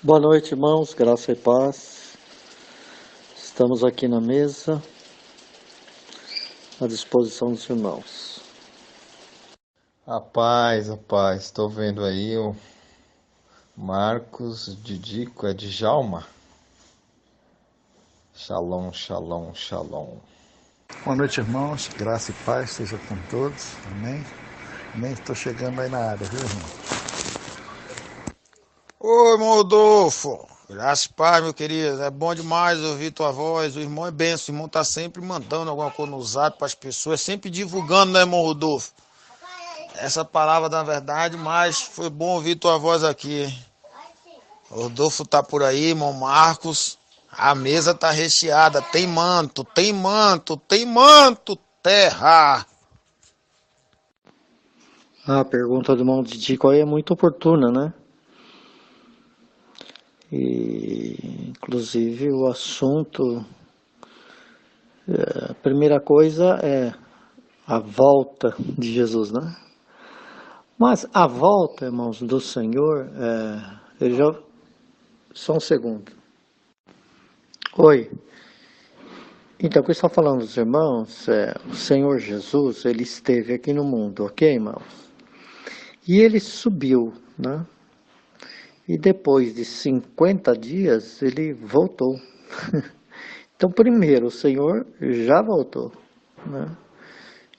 Boa noite, irmãos, graça e paz. Estamos aqui na mesa, à disposição dos irmãos. Rapaz, estou vendo aí o Marcos Didico, é de Djalma. Shalom, shalom, shalom. Boa noite, irmãos. Graça e paz seja com todos. Amém? Amém. Estou chegando aí na área, viu, irmão? Ô, irmão Rodolfo, graças e paz, meu querido. É bom demais ouvir tua voz. O irmão é benção. O irmão tá sempre mandando alguma coisa no zap para as pessoas, sempre divulgando, né, irmão Rodolfo? Essa palavra da verdade, mas foi bom ouvir tua voz aqui. O Rodolfo tá por aí, irmão Marcos. A mesa tá recheada. Tem manto, tem manto, tem manto, terra. A pergunta do irmão Didico aí é muito oportuna, né? E, inclusive, o assunto, a primeira coisa é a volta de Jesus, né? Mas a volta, irmãos, do Senhor, ele já... Só um segundo. Oi. Então, o que eu estou falando dos irmãos, o Senhor Jesus, ele esteve aqui no mundo, ok, irmãos? E ele subiu, né? E depois de 50 dias, ele voltou. Então, primeiro, o Senhor já voltou, né?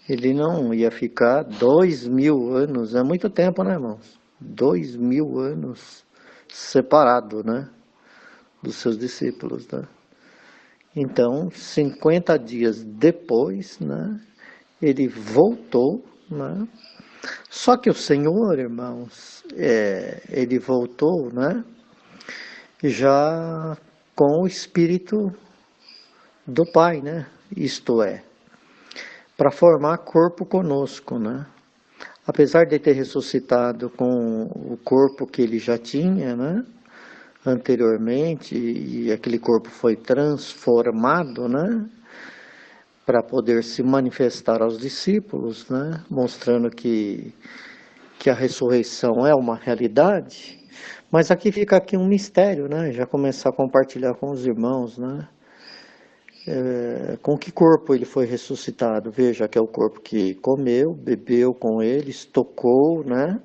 Ele não ia ficar 2000 anos, é muito tempo, né, irmãos? 2000 anos separado, né? Dos seus discípulos, né? Então, 50 dias depois, né? Ele voltou, né? Só que o Senhor, irmãos, ele voltou, né? Já com o Espírito do Pai, né? Isto é, para formar corpo conosco, né? Apesar de ter ressuscitado com o corpo que ele já tinha, né? Anteriormente, e aquele corpo foi transformado, né? Para poder se manifestar aos discípulos, né? Mostrando que a ressurreição é uma realidade. Mas aqui fica aqui um mistério, né? Já começar a compartilhar com os irmãos, né? Com que corpo ele foi ressuscitado? Veja que é o corpo que comeu, bebeu com eles, tocou, né?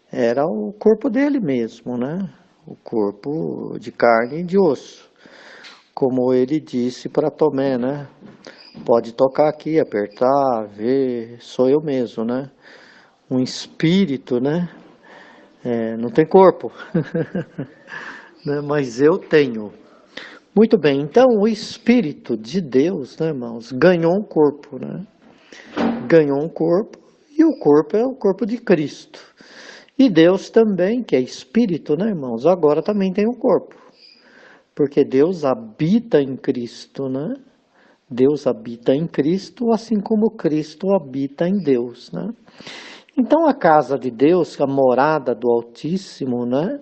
Era o corpo dele mesmo, né? O corpo de carne e de osso. Como ele disse para Tomé, né? Pode tocar aqui, apertar, ver, sou eu mesmo, né? Um espírito, né? Não tem corpo, né? Mas eu tenho. Muito bem, então o Espírito de Deus, né, irmãos, ganhou um corpo, né? Ganhou um corpo, e o corpo é o corpo de Cristo. E Deus também, que é Espírito, né, irmãos, agora também tem um corpo. Porque Deus habita em Cristo, né? Deus habita em Cristo, assim como Cristo habita em Deus, né? Então a casa de Deus, a morada do Altíssimo, né,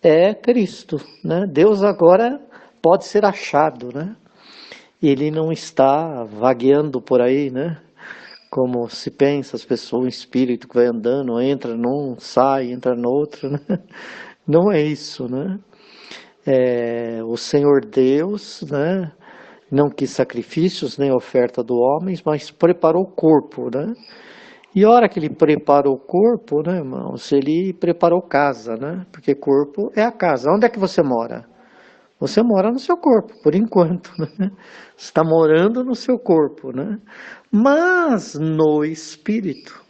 é Cristo, né? Deus agora pode ser achado, né? Ele não está vagueando por aí, né? Como se pensa, as pessoas, um espírito que vai andando, entra num, sai, entra no outro, né? Não é isso, né? O Senhor Deus, né? Não quis sacrifícios nem oferta do homem, mas preparou o corpo, né? E a hora que ele preparou o corpo, né, irmãos, ele preparou casa, né? Porque corpo é a casa. Onde é que você mora? Você mora no seu corpo, por enquanto, né? Você está morando no seu corpo, né? Mas no espírito,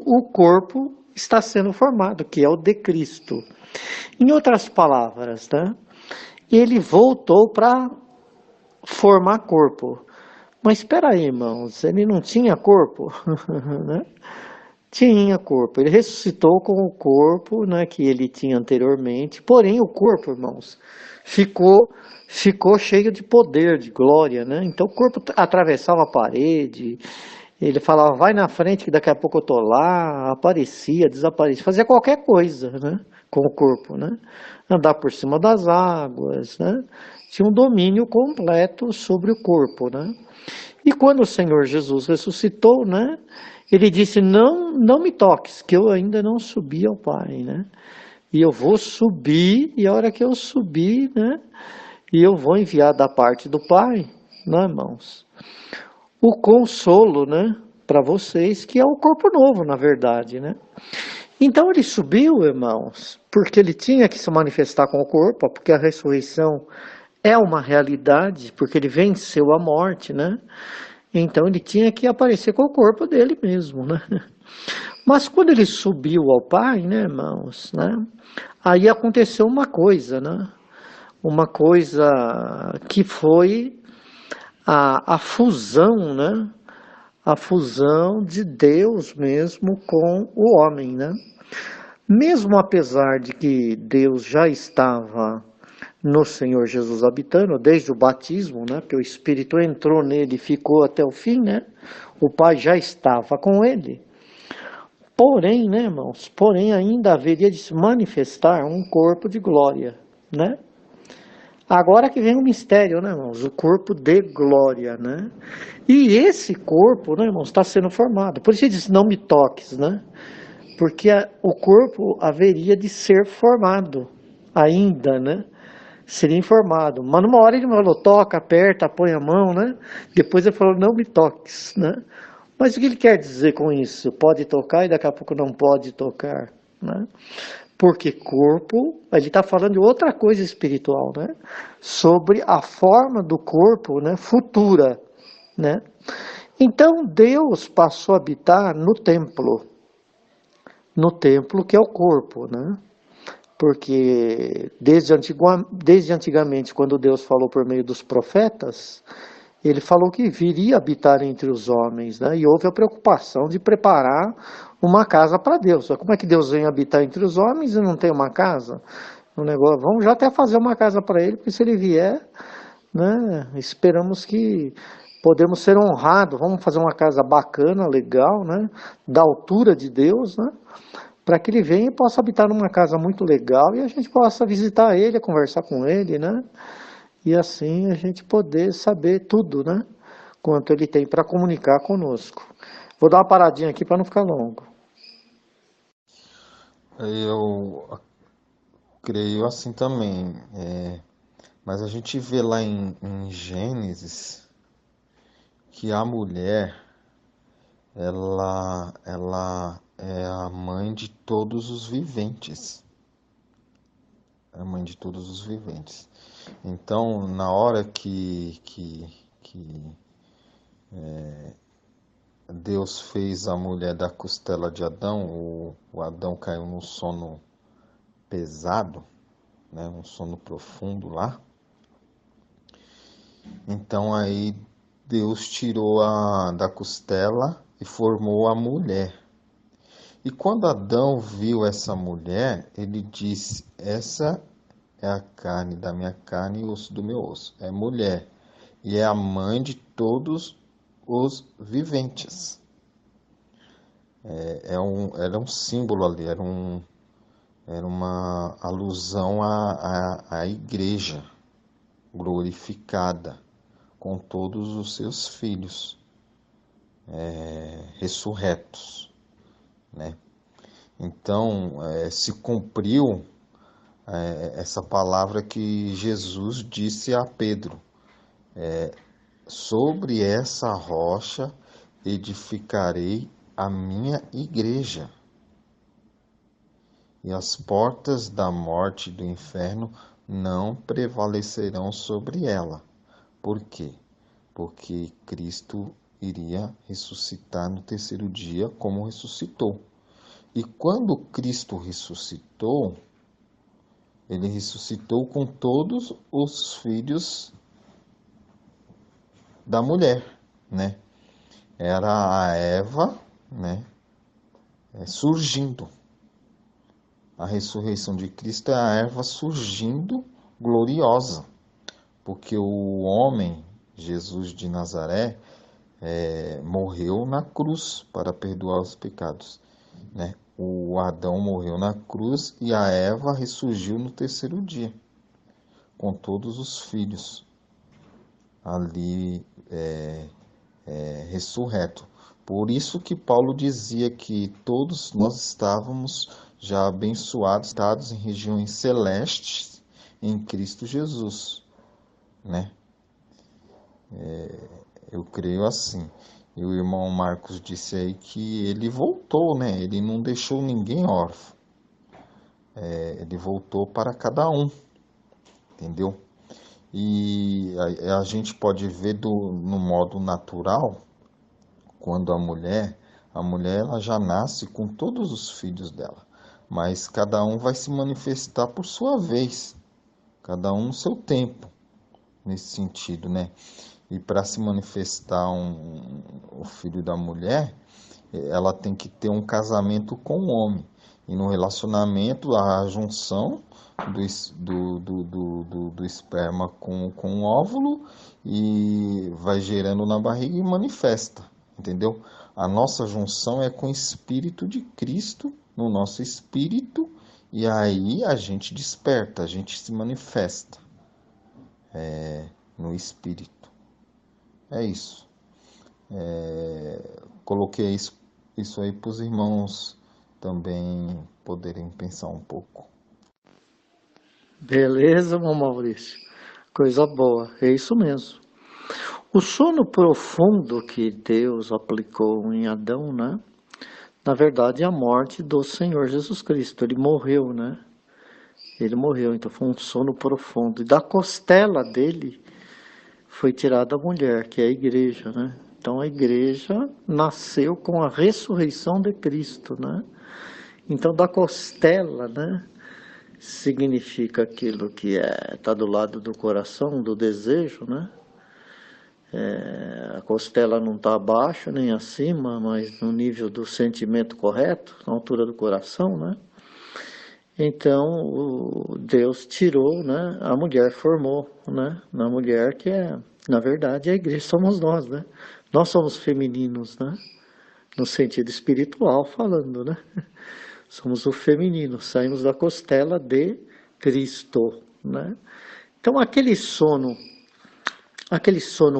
o corpo está sendo formado, que é o de Cristo. Em outras palavras, né? Ele voltou para formar corpo. Mas espera aí, irmãos, ele não tinha corpo, né? Tinha corpo, ele ressuscitou com o corpo, né, que ele tinha anteriormente, porém o corpo, irmãos, ficou cheio de poder, de glória, né? Então o corpo atravessava a parede, ele falava, vai na frente que daqui a pouco eu tô lá, aparecia, desaparecia, fazia qualquer coisa, né, com o corpo, né? Andar por cima das águas, né? Tinha um domínio completo sobre o corpo, né? E quando o Senhor Jesus ressuscitou, né? Ele disse, não me toques, que eu ainda não subi ao Pai, né? e eu vou subir, e a hora que eu subir, né, e eu vou enviar da parte do Pai, né, irmãos, o consolo, né, para vocês, que é o corpo novo, na verdade, né. Então ele subiu, irmãos, porque ele tinha que se manifestar com o corpo, porque a ressurreição é uma realidade, porque ele venceu a morte, né? Então ele tinha que aparecer com o corpo dele mesmo, né? Mas quando ele subiu ao Pai, né, irmãos, né? Aí aconteceu uma coisa, né? Uma coisa que foi a fusão, né? A fusão de Deus mesmo com o homem, né? Mesmo apesar de que Deus já estava no Senhor Jesus habitando, desde o batismo, né? Porque o Espírito entrou nele e ficou até o fim, né? O Pai já estava com ele. Porém, né, irmãos? Porém, ainda haveria de se manifestar um corpo de glória, né? Agora que vem o mistério, né, irmãos? O corpo de glória, né? E esse corpo, né, irmãos, está sendo formado. Por isso ele diz, não me toques, né? Porque o corpo haveria de ser formado ainda, né? Seria informado. Mas numa hora ele falou, toca, aperta, põe a mão, né? Depois ele falou, não me toques, né? Mas o que ele quer dizer com isso? Pode tocar e daqui a pouco não pode tocar, né? Porque corpo, ele está falando de outra coisa espiritual, né? Sobre a forma do corpo, né? Futura, né? Então Deus passou a habitar no templo que é o corpo, né? Porque desde antigamente, quando Deus falou por meio dos profetas, ele falou que viria habitar entre os homens, né? E houve a preocupação de preparar uma casa para Deus. Como é que Deus vem habitar entre os homens e não tem uma casa? Um negócio, vamos já até fazer uma casa para ele, porque se ele vier, né? Esperamos que podemos ser honrados. Vamos fazer uma casa bacana, legal, né? Da altura de Deus, né? Para que ele venha e possa habitar numa casa muito legal e a gente possa visitar ele, conversar com ele, né? E assim a gente poder saber tudo, né? Quanto ele tem para comunicar conosco. Vou dar uma paradinha aqui para não ficar longo. Eu creio assim também. Mas a gente vê lá em Gênesis que a mulher, ela é a mãe de todos os viventes. É a mãe de todos os viventes. Então, na hora que Deus fez a mulher da costela de Adão, o Adão caiu num sono pesado, né, um sono profundo lá. Então aí Deus tirou da costela e formou a mulher. E quando Adão viu essa mulher, ele disse, essa é a carne da minha carne e osso do meu osso. É mulher. E é a mãe de todos os viventes. Era um símbolo ali, era uma alusão à igreja glorificada, com todos os seus filhos ressurretos, né? Então, se cumpriu essa palavra que Jesus disse a Pedro, sobre essa rocha edificarei a minha igreja, e as portas da morte e do inferno não prevalecerão sobre ela. Por quê? Porque Cristo iria ressuscitar no terceiro dia, como ressuscitou. E quando Cristo ressuscitou, ele ressuscitou com todos os filhos da mulher, né? Era a Eva, né? Surgindo. A ressurreição de Cristo é a Eva surgindo gloriosa, porque o homem, Jesus de Nazaré, morreu na cruz para perdoar os pecados, né? O Adão morreu na cruz e a Eva ressurgiu no terceiro dia, com todos os filhos ali ressurreto. Por isso que Paulo dizia que todos nós estávamos já abençoados, dados em regiões celestes em Cristo Jesus, né? Eu creio assim. E o irmão Marcos disse aí que ele voltou, né? Ele não deixou ninguém órfão. Ele voltou para cada um, entendeu? E a gente pode ver no modo natural, quando a mulher ela já nasce com todos os filhos dela, mas cada um vai se manifestar por sua vez, cada um no seu tempo, nesse sentido, né? E para se manifestar o filho da mulher, ela tem que ter um casamento com o homem. E no relacionamento, a junção do esperma com o óvulo e vai gerando na barriga e manifesta, entendeu? A nossa junção é com o Espírito de Cristo, no nosso espírito, e aí a gente desperta, a gente se manifesta no espírito. É isso. Coloquei isso aí para os irmãos também poderem pensar um pouco. Beleza, irmão Maurício? Coisa boa, é isso mesmo. O sono profundo que Deus aplicou em Adão, né? Na verdade, é a morte do Senhor Jesus Cristo. Ele morreu, né? Ele morreu, então foi um sono profundo. E da costela dele foi tirada a mulher, que é a igreja, né? Então a igreja nasceu com a ressurreição de Cristo, né? Então da costela, né? Significa aquilo que está do lado do coração, do desejo, né? A costela não está abaixo nem acima, mas no nível do sentimento correto, na altura do coração, né? Então, Deus tirou, né? A mulher formou, né? Na mulher que na verdade, a igreja somos nós, né? Nós somos femininos, né? No sentido espiritual falando, né? Somos o feminino, saímos da costela de Cristo, né? Então, aquele sono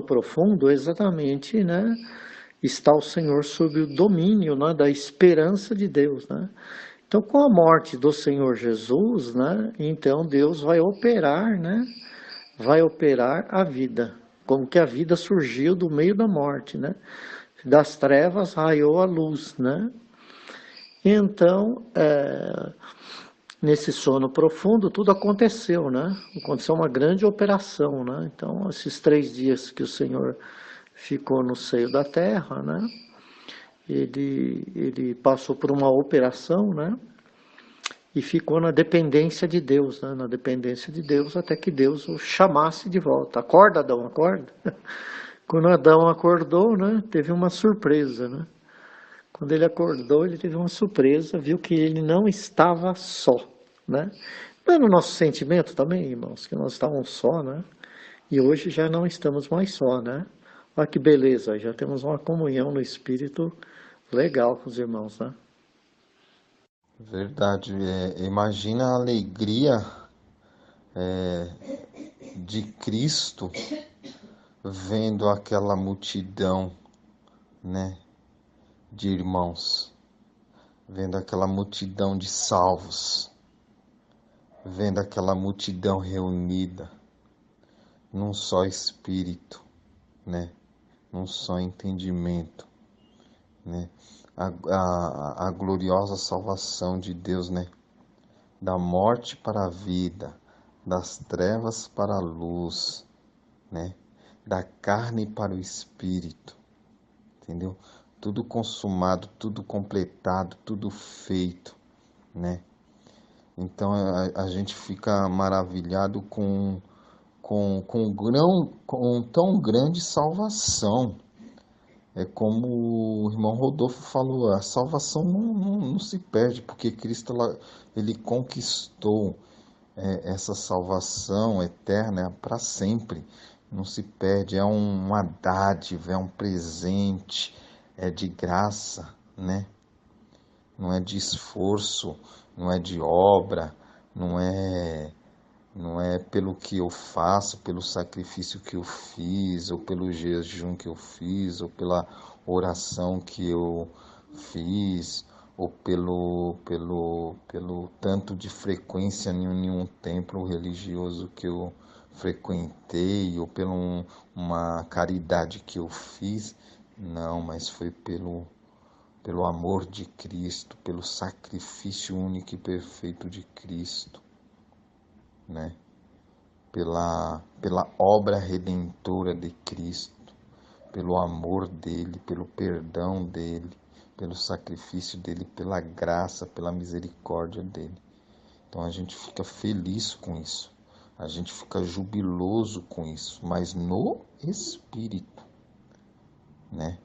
profundo, exatamente, né? Está o Senhor sob o domínio, né, da esperança de Deus, né? Então, com a morte do Senhor Jesus, né? Então Deus vai operar, né? Vai operar a vida, como que a vida surgiu do meio da morte, né? Das trevas raiou a luz, né? Então, nesse sono profundo, tudo aconteceu, né? Aconteceu uma grande operação, né? Então, esses 3 dias que o Senhor ficou no seio da terra, né? Ele passou por uma operação, né? E ficou na dependência de Deus, né? Na dependência de Deus, até que Deus o chamasse de volta. Acorda, Adão, acorda. Quando Adão acordou, né? Teve uma surpresa, né? Quando ele acordou, ele teve uma surpresa, viu que ele não estava só, né? Não é no nosso sentimento também, irmãos, que nós estávamos só, né? E hoje já não estamos mais só, né? Olha que beleza, já temos uma comunhão no Espírito legal com os irmãos, né? Verdade. Imagina a alegria de Cristo vendo aquela multidão, né, de irmãos, vendo aquela multidão de salvos, vendo aquela multidão reunida num só espírito, né, num só entendimento, né, a gloriosa salvação de Deus, né, da morte para a vida, das trevas para a luz, né, da carne para o espírito, entendeu? Tudo consumado, tudo completado, tudo feito, né? Então a gente fica maravilhado com tão grande salvação. É como o irmão Rodolfo falou, a salvação não se perde, porque Cristo ele conquistou essa salvação eterna para sempre. Não se perde, é uma dádiva, é um presente, é de graça, né? Não é de esforço, não é de obra, não é pelo que eu faço, pelo sacrifício que eu fiz, ou pelo jejum que eu fiz, ou pela oração que eu fiz, ou pelo tanto de frequência em nenhum templo religioso que eu frequentei, ou pela uma caridade que eu fiz. Não, mas foi pelo amor de Cristo, pelo sacrifício único e perfeito de Cristo, né? Pela obra redentora de Cristo, pelo amor dele, pelo perdão dele, pelo sacrifício dele, pela graça, pela misericórdia dele. Então a gente fica feliz com isso, a gente fica jubiloso com isso, mas no Espírito, né?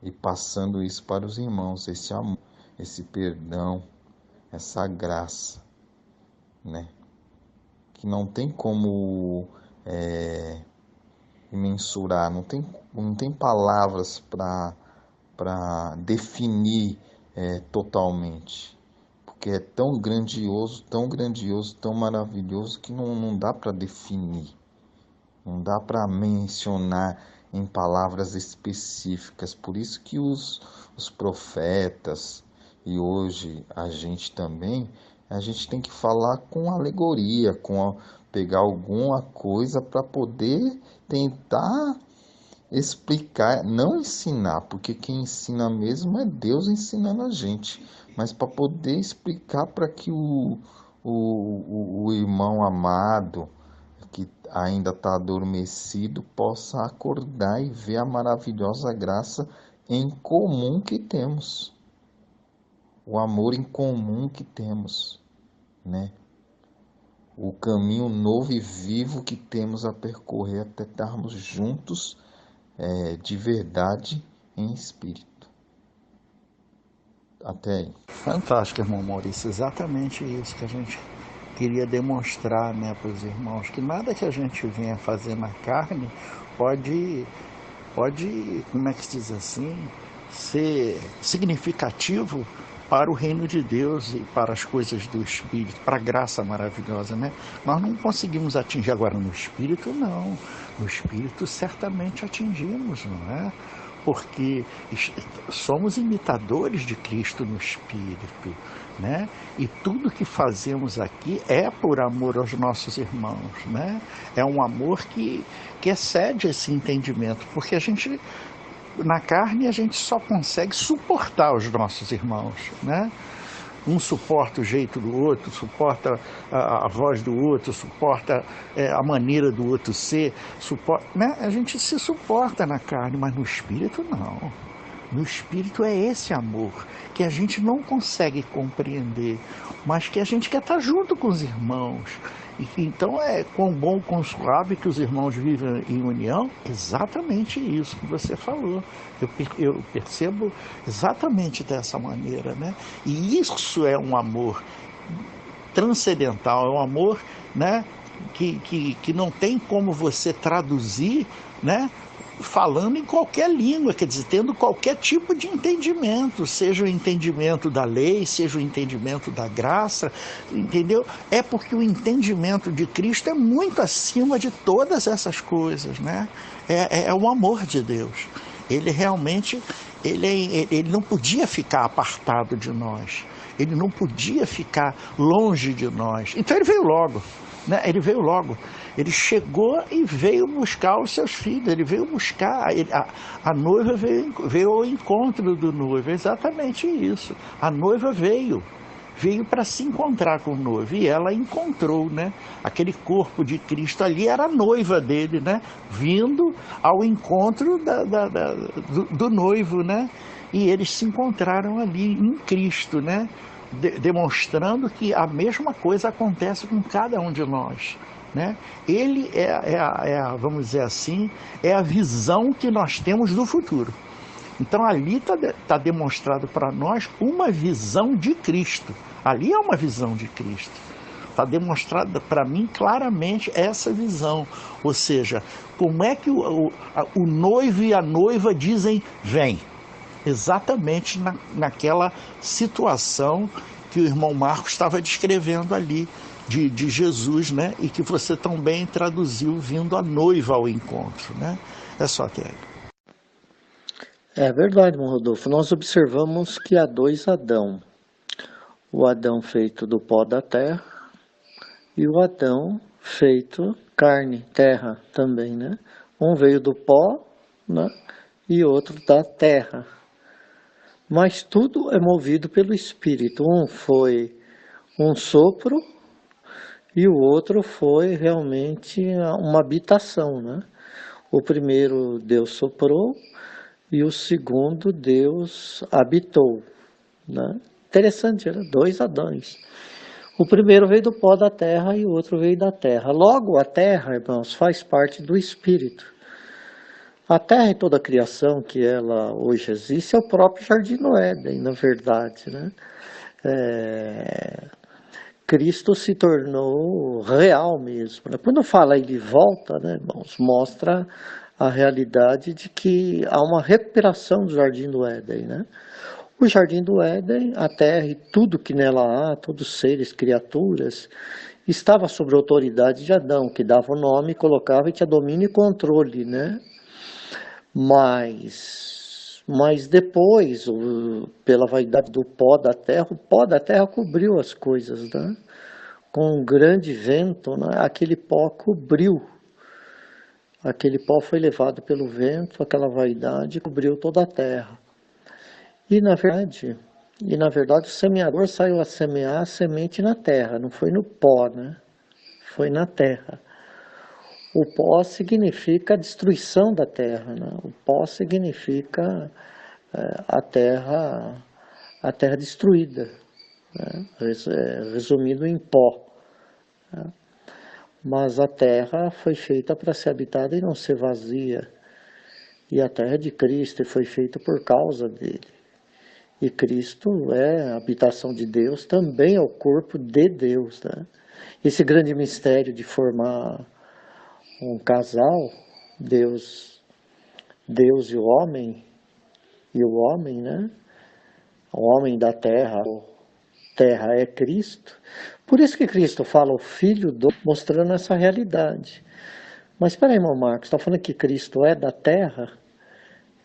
E passando isso para os irmãos, esse amor, esse perdão, essa graça, né? Que não tem como mensurar, não tem palavras para definir totalmente, porque é tão grandioso, tão maravilhoso que não dá para definir, não dá para mencionar em palavras específicas. Por isso que os profetas, e hoje a gente também, a gente tem que falar com alegoria, pegar alguma coisa para poder tentar explicar, não ensinar, porque quem ensina mesmo é Deus ensinando a gente, mas para poder explicar para que o irmão amado, que ainda está adormecido, possa acordar e ver a maravilhosa graça em comum que temos, o amor em comum que temos, né? O caminho novo e vivo que temos a percorrer até estarmos juntos de verdade em espírito. Até aí. Fantástico, irmão Maurício, exatamente isso que a gente queria demonstrar, né, para os irmãos, que nada que a gente venha fazer na carne pode, como é que se diz assim, ser significativo para o reino de Deus e para as coisas do Espírito, para a graça maravilhosa, né? Nós não conseguimos atingir agora no Espírito, não. No Espírito certamente atingimos, não é? Porque somos imitadores de Cristo no Espírito, né? E tudo que fazemos aqui é por amor aos nossos irmãos, né? É um amor que excede esse entendimento, porque a gente, na carne, a gente só consegue suportar os nossos irmãos, né? Um suporta o jeito do outro, suporta a voz do outro, suporta a maneira do outro ser, suporta, né? A gente se suporta na carne, mas no Espírito não. No Espírito é esse amor que a gente não consegue compreender, mas que a gente quer estar junto com os irmãos. E que, então é quão bom, quão suave que os irmãos vivem em união. Exatamente isso que você falou. Eu percebo exatamente dessa maneira, né? E isso é um amor transcendental, é um amor, né, que não tem como você traduzir, né, falando em qualquer língua, quer dizer, tendo qualquer tipo de entendimento, seja o entendimento da lei, seja o entendimento da graça, entendeu? É porque o entendimento de Cristo é muito acima de todas essas coisas, né? É o amor de Deus. Ele realmente, ele não podia ficar apartado de nós, ele não podia ficar longe de nós. Então ele veio logo. Né? Ele veio logo, ele chegou e veio buscar os seus filhos, ele veio buscar, a noiva veio ao encontro do noivo, exatamente isso, a noiva veio para se encontrar com o noivo, e ela encontrou, né? Aquele corpo de Cristo ali era a noiva dele, né? Vindo ao encontro do noivo, né? E eles se encontraram ali em Cristo, né? Demonstrando que a mesma coisa acontece com cada um de nós, né? Ele vamos dizer assim, é a visão que nós temos do futuro. Então ali está demonstrado para nós uma visão de Cristo. Ali é uma visão de Cristo. Está demonstrada para mim claramente essa visão. Ou seja, como é que o noivo e a noiva dizem vem? Exatamente naquela situação que o irmão Marcos estava descrevendo ali, de Jesus, né? E que você também traduziu vindo a noiva ao encontro, né? É só até aí. É verdade, Rodolfo. Nós observamos que há dois Adão. O Adão feito do pó da terra e o Adão feito carne, terra também, né? Um veio do pó, né? E outro da terra. Mas tudo é movido pelo Espírito. Um foi um sopro e o outro foi realmente uma habitação, né? O primeiro Deus soprou e o segundo Deus habitou, né? Interessante, né? Dois Adães. O primeiro veio do pó da terra e o outro veio da terra. Logo, a terra, irmãos, faz parte do Espírito. A terra e toda a criação que ela hoje existe é o próprio Jardim do Éden, na verdade, né? Cristo se tornou real mesmo, né? Quando fala ele volta, né, irmãos, mostra a realidade de que há uma recuperação do Jardim do Éden, né? O Jardim do Éden, a terra e tudo que nela há, todos os seres, criaturas, estava sob a autoridade de Adão, que dava o nome, colocava e tinha domínio e controle, né? Mas depois, pela vaidade do pó da terra, o pó da terra cobriu as coisas, né? Com um grande vento, né? Aquele pó cobriu. Aquele pó foi levado pelo vento, aquela vaidade cobriu toda a terra. E na verdade o semeador saiu a semear a semente na terra, não foi no pó, né? Foi na terra. O pó significa a destruição da terra, né? O pó significa a terra destruída, né? Resumido em pó, né? Mas a terra foi feita para ser habitada e não ser vazia. E a terra de Cristo foi feita por causa dele. E Cristo é a habitação de Deus, também é o corpo de Deus, né? Esse grande mistério de formar um casal, Deus e o homem, né? O homem da terra, terra é Cristo. Por isso que Cristo fala o Filho do, mostrando essa realidade. Mas espera aí, irmão Marcos, está falando que Cristo é da terra?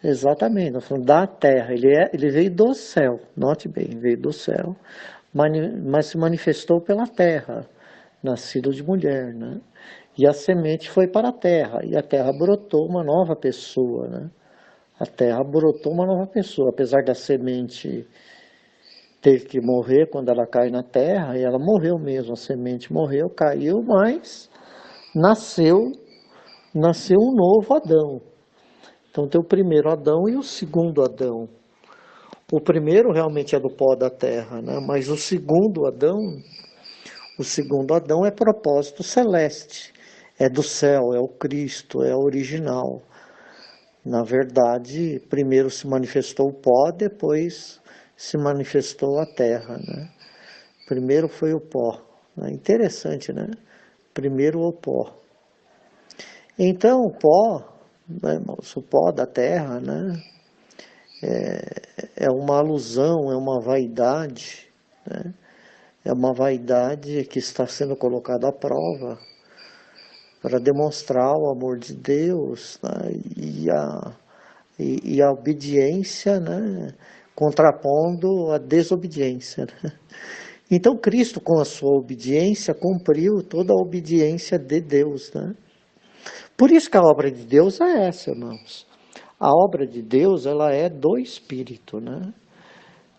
Exatamente, nós falamos da terra, ele veio do céu, note bem, veio do céu, mas se manifestou pela terra, nascido de mulher, né? E a semente foi para a terra, e a terra brotou uma nova pessoa, né? A terra brotou uma nova pessoa, apesar da semente ter que morrer quando ela cai na terra, e ela morreu mesmo, a semente morreu, caiu, mas nasceu um novo Adão. Então tem o primeiro Adão e o segundo Adão. O primeiro realmente é do pó da terra, né? Mas o segundo Adão é propósito celeste, é do céu, é o Cristo, é o original. Na verdade, primeiro se manifestou o pó, depois se manifestou a terra, né? Primeiro foi o pó. É interessante, né? Primeiro o pó. Então o pó, né, irmãos, o pó da terra, né? É uma alusão, é uma vaidade, né? É uma vaidade que está sendo colocada à prova para demonstrar o amor de Deus, né? e a obediência, né? Contrapondo a desobediência, né? Então Cristo, com a sua obediência, cumpriu toda a obediência de Deus, né? Por isso que a obra de Deus é essa, irmãos. A obra de Deus, ela é do Espírito, né?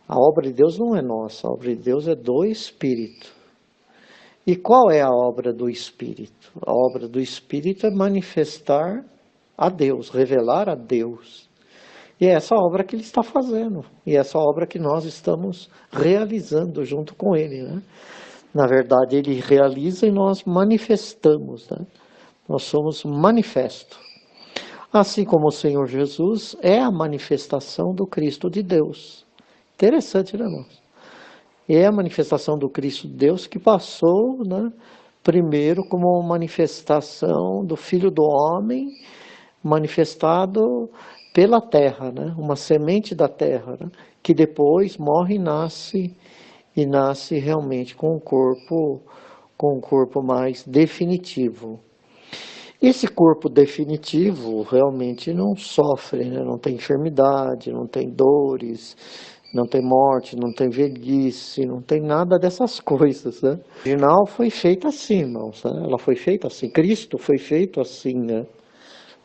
A obra de Deus não é nossa, a obra de Deus é do Espírito. E qual é a obra do Espírito? A obra do Espírito é manifestar a Deus, revelar a Deus. E é essa obra que ele está fazendo, e essa obra que nós estamos realizando junto com ele, né? Na verdade, ele realiza e nós manifestamos, né? Nós somos manifesto. Assim como o Senhor Jesus é a manifestação do Cristo de Deus. Interessante, né, irmãos? É a manifestação do Cristo de Deus que passou, né, primeiro como uma manifestação do Filho do Homem, manifestado pela terra, né? Uma semente da terra, né? Que depois morre e nasce realmente com um corpo mais definitivo. Esse corpo definitivo realmente não sofre, né? Não tem enfermidade, não tem dores, não tem morte, não tem velhice, não tem nada dessas coisas, né? A original foi feita assim, irmãos, né? Ela foi feita assim, Cristo foi feito assim, né?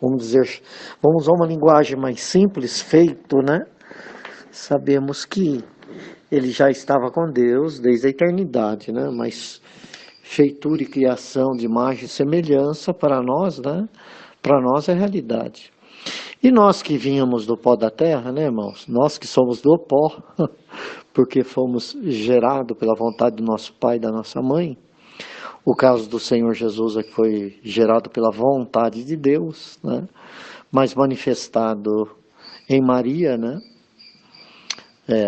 Vamos dizer, vamos usar uma linguagem mais simples, feito, né? Sabemos que ele já estava com Deus desde a eternidade, né? Mas feitura e criação de imagem e semelhança para nós, né? Para nós é realidade. E nós que vínhamos do pó da terra, né, irmãos? Nós que somos do pó, porque fomos gerados pela vontade do nosso pai e da nossa mãe. O caso do Senhor Jesus é que foi gerado pela vontade de Deus, né? Mas manifestado em Maria, né?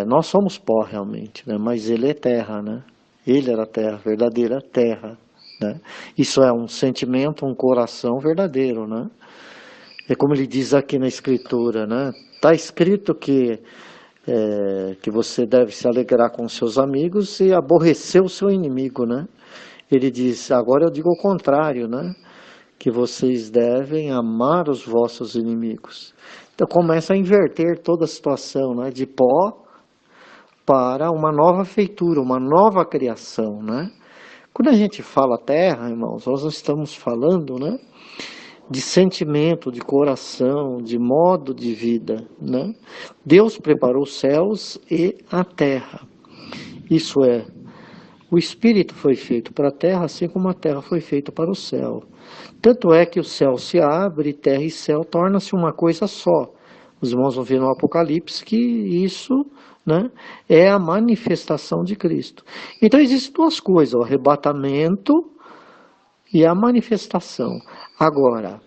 Nós somos pó realmente, né? Mas ele é terra, né? Ele era terra, verdadeira terra, né? Isso é um sentimento, um coração verdadeiro, né? É como ele diz aqui na Escritura, né? Está escrito que você deve se alegrar com seus amigos e aborrecer o seu inimigo, né? Ele diz, agora eu digo o contrário, né? Que vocês devem amar os vossos inimigos. Então começa a inverter toda a situação, né? De pó para uma nova feitura, uma nova criação, né? Quando a gente fala terra, irmãos, nós estamos falando, né? De sentimento, de coração, de modo de vida, né? Deus preparou os céus e a terra. Isso é, o Espírito foi feito para a terra, assim como a terra foi feita para o céu. Tanto é que o céu se abre, terra e céu torna-se uma coisa só. Os irmãos vão ver no Apocalipse que isso, né, é a manifestação de Cristo. Então existem duas coisas, o arrebatamento e a manifestação. Agora,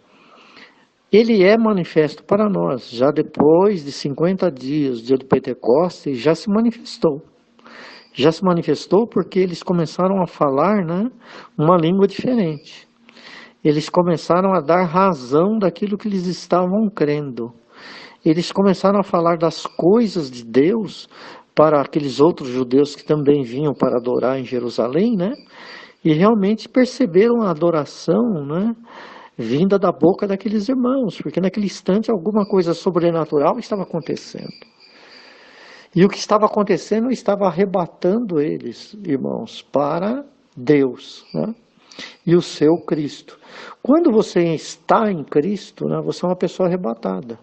ele é manifesto para nós, já depois de 50 dias, dia do Pentecostes, já se manifestou. Já se manifestou porque eles começaram a falar, né, uma língua diferente. Eles começaram a dar razão daquilo que eles estavam crendo. Eles começaram a falar das coisas de Deus para aqueles outros judeus que também vinham para adorar em Jerusalém, né? E realmente perceberam a adoração, né, vinda da boca daqueles irmãos, porque naquele instante alguma coisa sobrenatural estava acontecendo. E o que estava acontecendo estava arrebatando eles, irmãos, para Deus, né? E o seu Cristo. Quando você está em Cristo, né, você é uma pessoa arrebatada.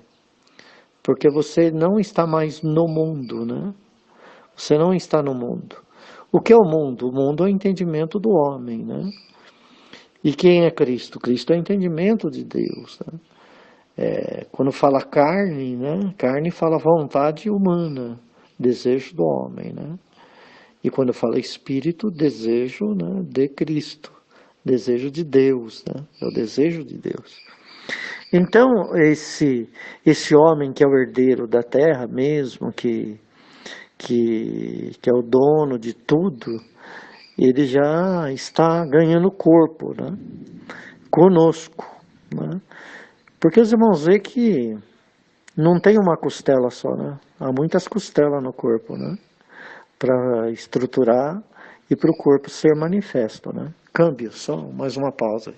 Porque você não está mais no mundo, né? Você não está no mundo. O que é o mundo? O mundo é o entendimento do homem, né? E quem é Cristo? Cristo é o entendimento de Deus, né? Quando fala carne, né? Carne fala vontade humana, desejo do homem, né? E quando fala espírito, desejo, né, de Cristo, desejo de Deus, né? É o desejo de Deus. Então, esse homem que é o herdeiro da terra mesmo, que é o dono de tudo, ele já está ganhando corpo, né? Conosco, né? Porque os irmãos veem que não tem uma costela só, né? Há muitas costelas no corpo, né? Para estruturar e para o corpo ser manifesto, né? Câmbio, só mais uma pausa.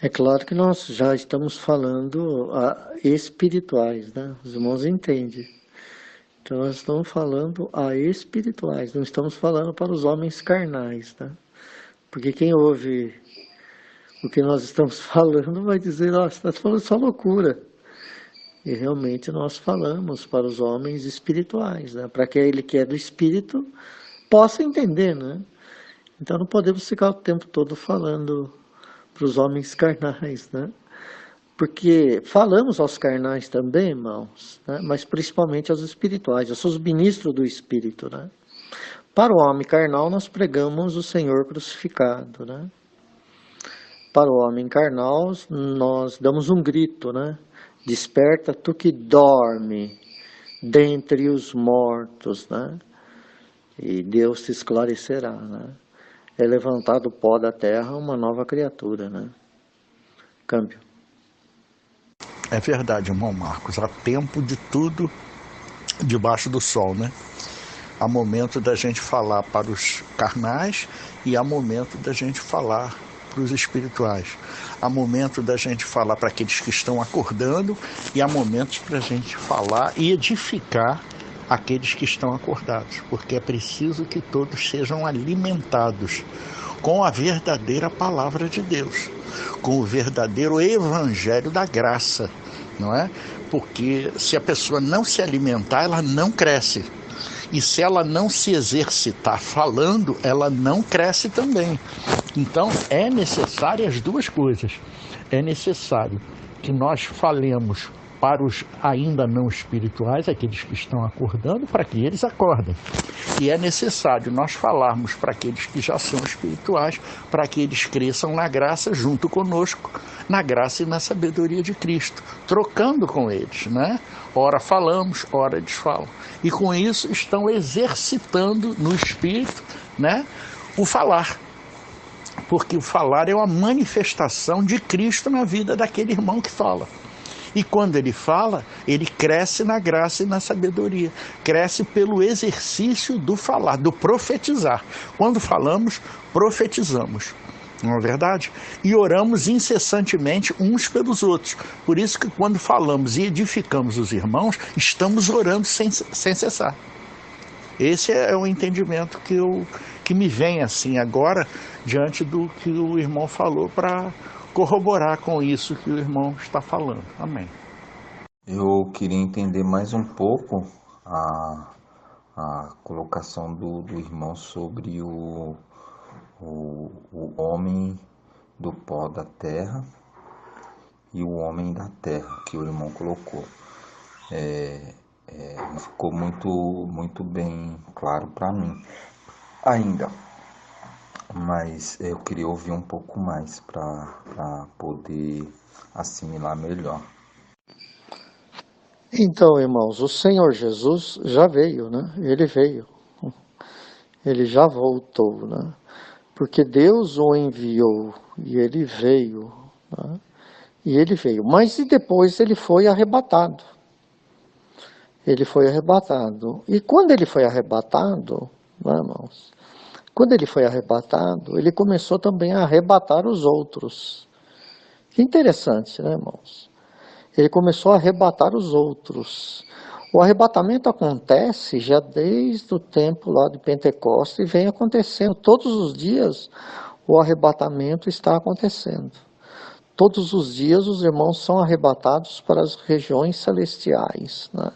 É claro que nós já estamos falando espirituais, né? Os irmãos entendem. Então nós estamos falando a espirituais, não estamos falando para os homens carnais, né? Porque quem ouve o que nós estamos falando vai dizer, nossa, está falando só loucura. E realmente nós falamos para os homens espirituais, né? Para que aquele que é do espírito possa entender, né? Então não podemos ficar o tempo todo falando para os homens carnais, né? Porque falamos aos carnais também, irmãos, né? Mas principalmente aos espirituais. Eu sou os ministros do Espírito, né? Para o homem carnal nós pregamos o Senhor crucificado, né? Para o homem carnal nós damos um grito, né? Desperta tu que dorme dentre os mortos, né? E Deus te esclarecerá, né? É levantado o pó da terra uma nova criatura, né? Câmbio. É verdade, irmão Marcos. Há tempo de tudo debaixo do sol, né? Há momento da gente falar para os carnais e há momento da gente falar para os espirituais. Há momento da gente falar para aqueles que estão acordando e há momentos para a gente falar e edificar aqueles que estão acordados, porque é preciso que todos sejam alimentados com a verdadeira palavra de Deus, com o verdadeiro evangelho da graça, não é? Porque se a pessoa não se alimentar, ela não cresce. E se ela não se exercitar falando, ela não cresce também. Então, é necessário as duas coisas. É necessário que nós falemos para os ainda não espirituais, aqueles que estão acordando, para que eles acordem. E é necessário nós falarmos para aqueles que já são espirituais, para que eles cresçam na graça junto conosco, na graça e na sabedoria de Cristo, trocando com eles, né? Ora falamos, ora eles falam. E com isso estão exercitando no espírito, né, o falar. Porque o falar é uma manifestação de Cristo na vida daquele irmão que fala. E quando ele fala, ele cresce na graça e na sabedoria. Cresce pelo exercício do falar, do profetizar. Quando falamos, profetizamos. Não é verdade? E oramos incessantemente uns pelos outros. Por isso que quando falamos e edificamos os irmãos, estamos orando sem cessar. Esse é o entendimento que me vem assim agora, diante do que o irmão falou, para corroborar com isso que o irmão está falando. Amém. Eu queria entender mais um pouco a colocação do irmão sobre o homem do pó da terra e o homem da terra, que o irmão colocou. Ficou muito bem claro para mim ainda, mas eu queria ouvir um pouco mais para poder assimilar melhor. Então, irmãos, o Senhor Jesus já veio, né? Ele veio. Ele já voltou, né? Porque Deus o enviou e ele veio, né? E ele veio. Mas e depois ele foi arrebatado. Ele foi arrebatado. E quando ele foi arrebatado, né, irmãos? Quando ele foi arrebatado, ele começou também a arrebatar os outros. Que interessante, né, irmãos? Ele começou a arrebatar os outros. O arrebatamento acontece já desde o tempo lá de Pentecostes e vem acontecendo. Todos os dias o arrebatamento está acontecendo. Todos os dias os irmãos são arrebatados para as regiões celestiais, né?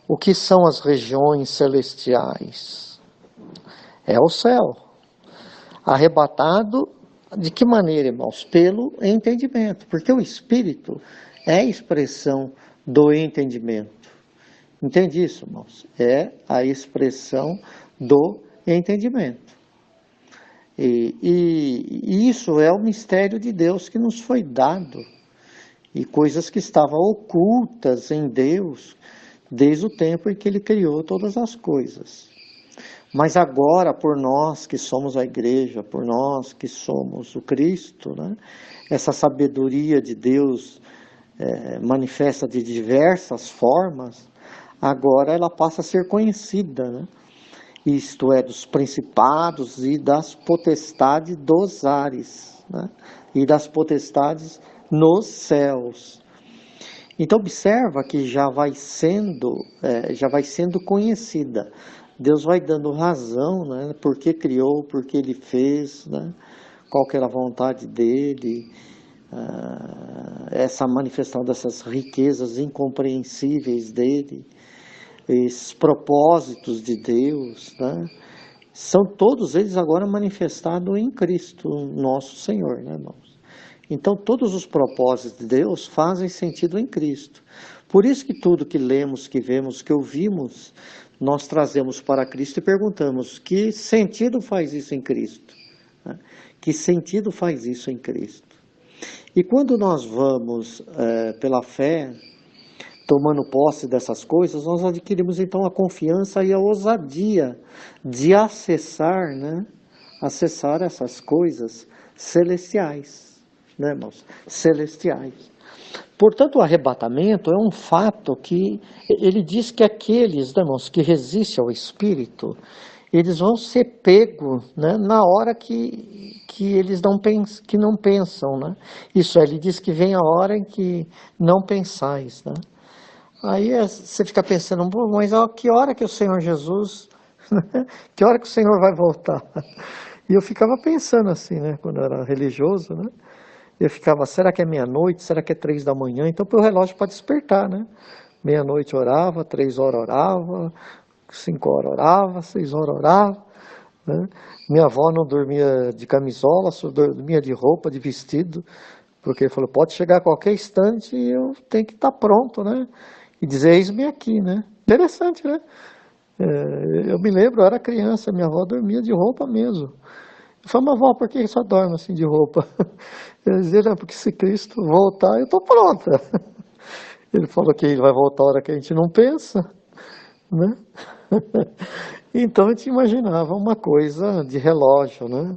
O que são as regiões celestiais? É o céu. Arrebatado de que maneira, irmãos? Pelo entendimento. Porque o Espírito é a expressão do entendimento. Entende isso, irmãos? É a expressão do entendimento. E isso é o mistério de Deus que nos foi dado. E coisas que estavam ocultas em Deus desde o tempo em que Ele criou todas as coisas. Mas agora, por nós que somos a igreja, por nós que somos o Cristo, né, essa sabedoria de Deus manifesta de diversas formas, agora ela passa a ser conhecida, né? Isto é, dos principados e das potestades dos ares, né? E das potestades nos céus. Então observa que já vai sendo conhecida. Deus vai dando razão, né? Por que criou, por que Ele fez, né? Qual que era a vontade dEle, essa manifestação dessas riquezas incompreensíveis dEle, esses propósitos de Deus, né? São todos eles agora manifestados em Cristo, nosso Senhor, né, irmãos? Então, todos os propósitos de Deus fazem sentido em Cristo. Por isso que tudo que lemos, que vemos, que ouvimos, nós trazemos para Cristo e perguntamos: que sentido faz isso em Cristo? Que sentido faz isso em Cristo? E quando nós vamos, pela fé, tomando posse dessas coisas, nós adquirimos então a confiança e a ousadia de acessar, né? Acessar essas coisas celestiais. Né, irmãos? Celestiais. Portanto, o arrebatamento é um fato que ele diz que aqueles, né, irmãos, que resistem ao Espírito, eles vão ser pegos, né, na hora que eles não pensam. Né? Isso é, ele diz que vem a hora em que não pensais. Né? Aí você fica pensando, mas a que hora que o Senhor Jesus, que hora que o Senhor vai voltar? E eu ficava pensando assim, né, quando eu era religioso, né? Eu ficava, será que é meia-noite? Será que é 3 da manhã? Então, o relógio para despertar, né? Meia-noite orava, 3 horas orava, 5 horas orava, 6 horas orava, né? Minha avó não dormia de camisola, só dormia de roupa, de vestido, porque falou, pode chegar a qualquer instante e eu tenho que estar pronto, né? E dizer, eis-me aqui, né? Interessante, né? Eu me lembro, eu era criança, minha avó dormia de roupa mesmo. Eu falei, mas avó, por que só dorme assim de roupa? Eu dizia, não, porque se Cristo voltar, eu estou pronta. Ele falou que ele vai voltar a hora que a gente não pensa, né? Então a gente imaginava uma coisa de relógio, né?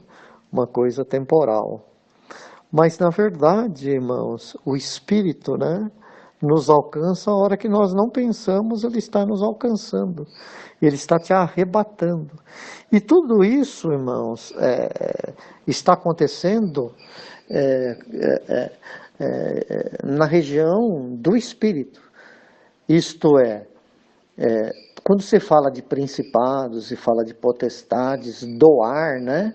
Uma coisa temporal. Mas na verdade, irmãos, o Espírito, né, nos alcança a hora que nós não pensamos, ele está nos alcançando. Ele está te arrebatando. E tudo isso, irmãos, está acontecendo na região do Espírito. Isto é, quando você fala de principados e fala de potestades do ar, né?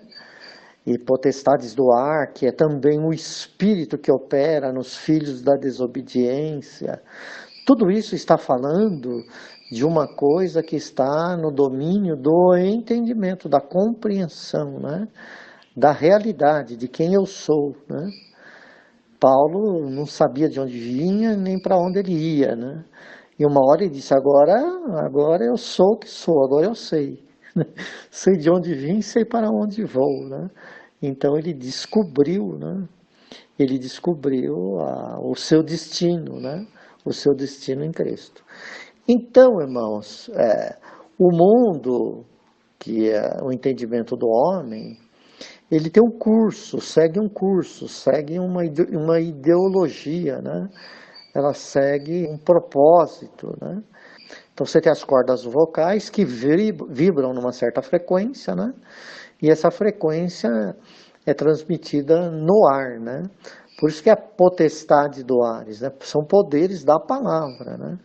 E potestades do ar, que é também o Espírito que opera nos filhos da desobediência, tudo isso está falando de uma coisa que está no domínio do entendimento, da compreensão, né? Da realidade, de quem eu sou, né? Paulo não sabia de onde vinha nem para onde ele ia, né? E uma hora ele disse, agora eu sou o que sou, agora eu sei. Sei de onde vim, sei para onde vou, né? Então ele descobriu, né? Ele descobriu o seu destino, né? O seu destino em Cristo. Então, irmãos, o mundo, que é o entendimento do homem, ele tem um curso, segue uma ideologia, né? Ela segue um propósito, né? Então você tem as cordas vocais que vibram numa certa frequência, né? E essa frequência é transmitida no ar, né? Por isso que é a potestade do Ares, né? São poderes da palavra, né?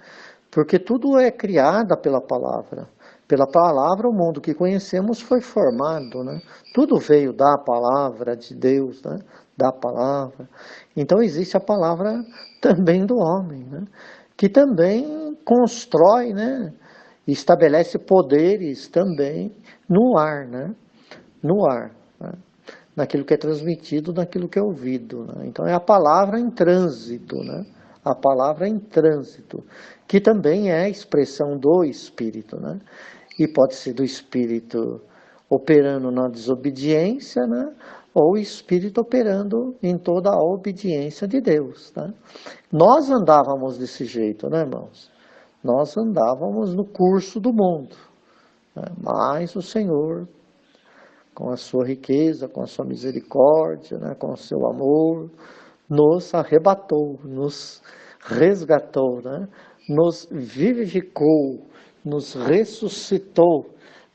Porque tudo é criado pela palavra. Pela palavra, o mundo que conhecemos foi formado, né? Tudo veio da palavra de Deus, né? Da palavra. Então existe a palavra também do homem, né? Que também constrói, né? Estabelece poderes também no ar, né? No ar, né? Naquilo que é transmitido, naquilo que é ouvido, né? Então é a palavra em trânsito, né? A palavra em trânsito, que também é a expressão do Espírito, né? E pode ser do Espírito operando na desobediência, né? Ou o Espírito operando em toda a obediência de Deus, né? Nós andávamos desse jeito, né, irmãos? Nós andávamos no curso do mundo, né? Mas o Senhor, com a sua riqueza, com a sua misericórdia, né? Com o seu amor, nos arrebatou, nos resgatou, né? Nos vivificou, nos ressuscitou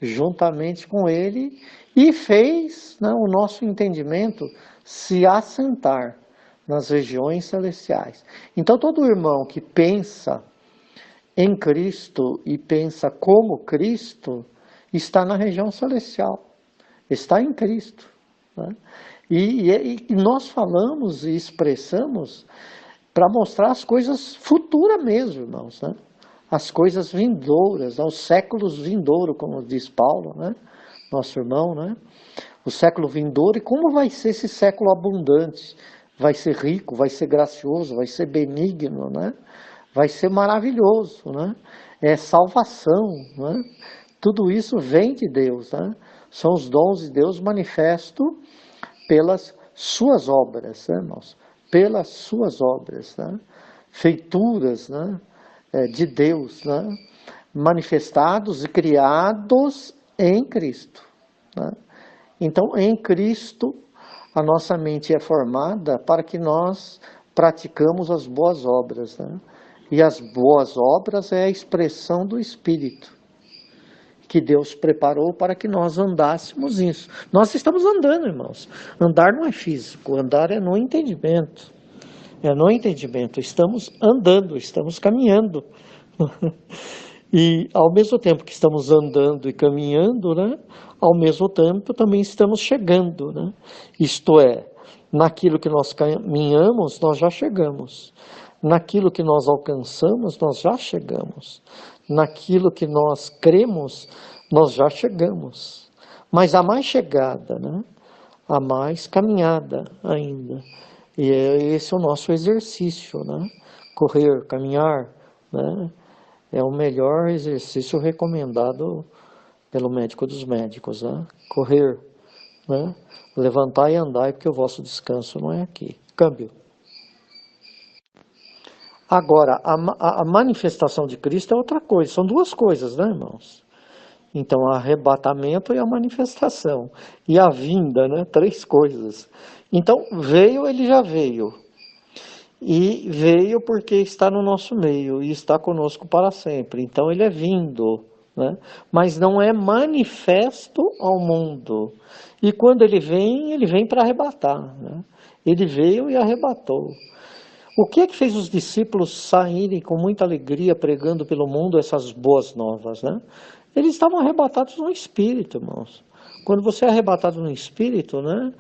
juntamente com Ele e fez, né, o nosso entendimento se assentar nas regiões celestiais. Então todo irmão que pensa em Cristo e pensa como Cristo está na região celestial, está em Cristo, né? E nós falamos e expressamos para mostrar as coisas futuras mesmo, irmãos, né? As coisas vindouras, aos séculos vindouros, como diz Paulo, né? Nosso irmão, né? O século vindouro, e como vai ser esse século abundante? Vai ser rico, vai ser gracioso, vai ser benigno, né? Vai ser maravilhoso, né? É salvação, né? Tudo isso vem de Deus, né? São os dons de Deus manifestos pelas suas obras, né, irmãos? Pelas suas obras, né? Feituras, né? De Deus, né? Manifestados e criados em Cristo, né? Então, em Cristo, a nossa mente é formada para que nós praticamos as boas obras, né? E as boas obras é a expressão do Espírito, que Deus preparou para que nós andássemos isso. Nós estamos andando, irmãos. Andar não é físico, andar é no entendimento. É no entendimento. Estamos andando, estamos caminhando. E ao mesmo tempo que estamos andando e caminhando, né, ao mesmo tempo também estamos chegando, né? Isto é, naquilo que nós caminhamos, nós já chegamos. Naquilo que nós alcançamos, nós já chegamos. Naquilo que nós cremos, nós já chegamos. Mas há mais chegada, né? Há mais caminhada ainda. E esse é o nosso exercício, né? Correr, caminhar, né? É o melhor exercício recomendado pelo médico dos médicos, né? Correr, né? Levantar e andar, porque o vosso descanso não é aqui. Câmbio. Agora, a manifestação de Cristo é outra coisa. São duas coisas, né, irmãos? Então, o arrebatamento e a manifestação. E a vinda, né? Três coisas. Então, veio, ele já veio. E veio porque está no nosso meio e está conosco para sempre. Então, ele é vindo, né? Mas não é manifesto ao mundo. E quando ele vem para arrebatar, né? Ele veio e arrebatou. O que é que fez os discípulos saírem com muita alegria pregando pelo mundo essas boas novas, né? Eles estavam arrebatados no Espírito, irmãos. Quando você é arrebatado no Espírito, né?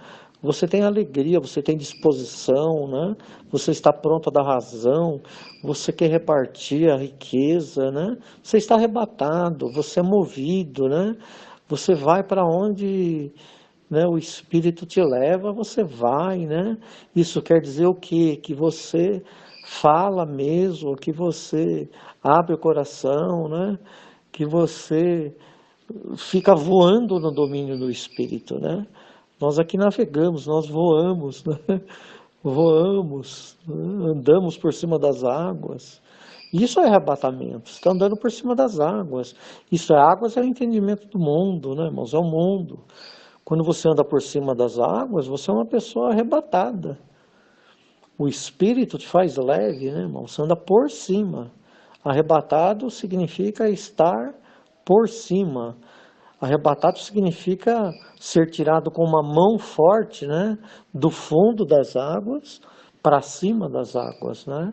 Você tem alegria, você tem disposição, né? Você está pronto a dar razão, você quer repartir a riqueza, né? Você está arrebatado, você é movido, né? Você vai para onde, né, o Espírito te leva, você vai, né? Isso quer dizer o quê? Que você fala mesmo, que você abre o coração, né? Que você fica voando no domínio do Espírito, né? Nós aqui navegamos, nós voamos, né? Voamos, né? Andamos por cima das águas. Isso é arrebatamento, você está andando por cima das águas. Isso é águas, é o entendimento do mundo, né, irmãos? É o mundo. Quando você anda por cima das águas, você é uma pessoa arrebatada. O Espírito te faz leve, né, irmão? Você anda por cima. Arrebatado significa estar por cima. Arrebatado significa ser tirado com uma mão forte, né, do fundo das águas para cima das águas, né?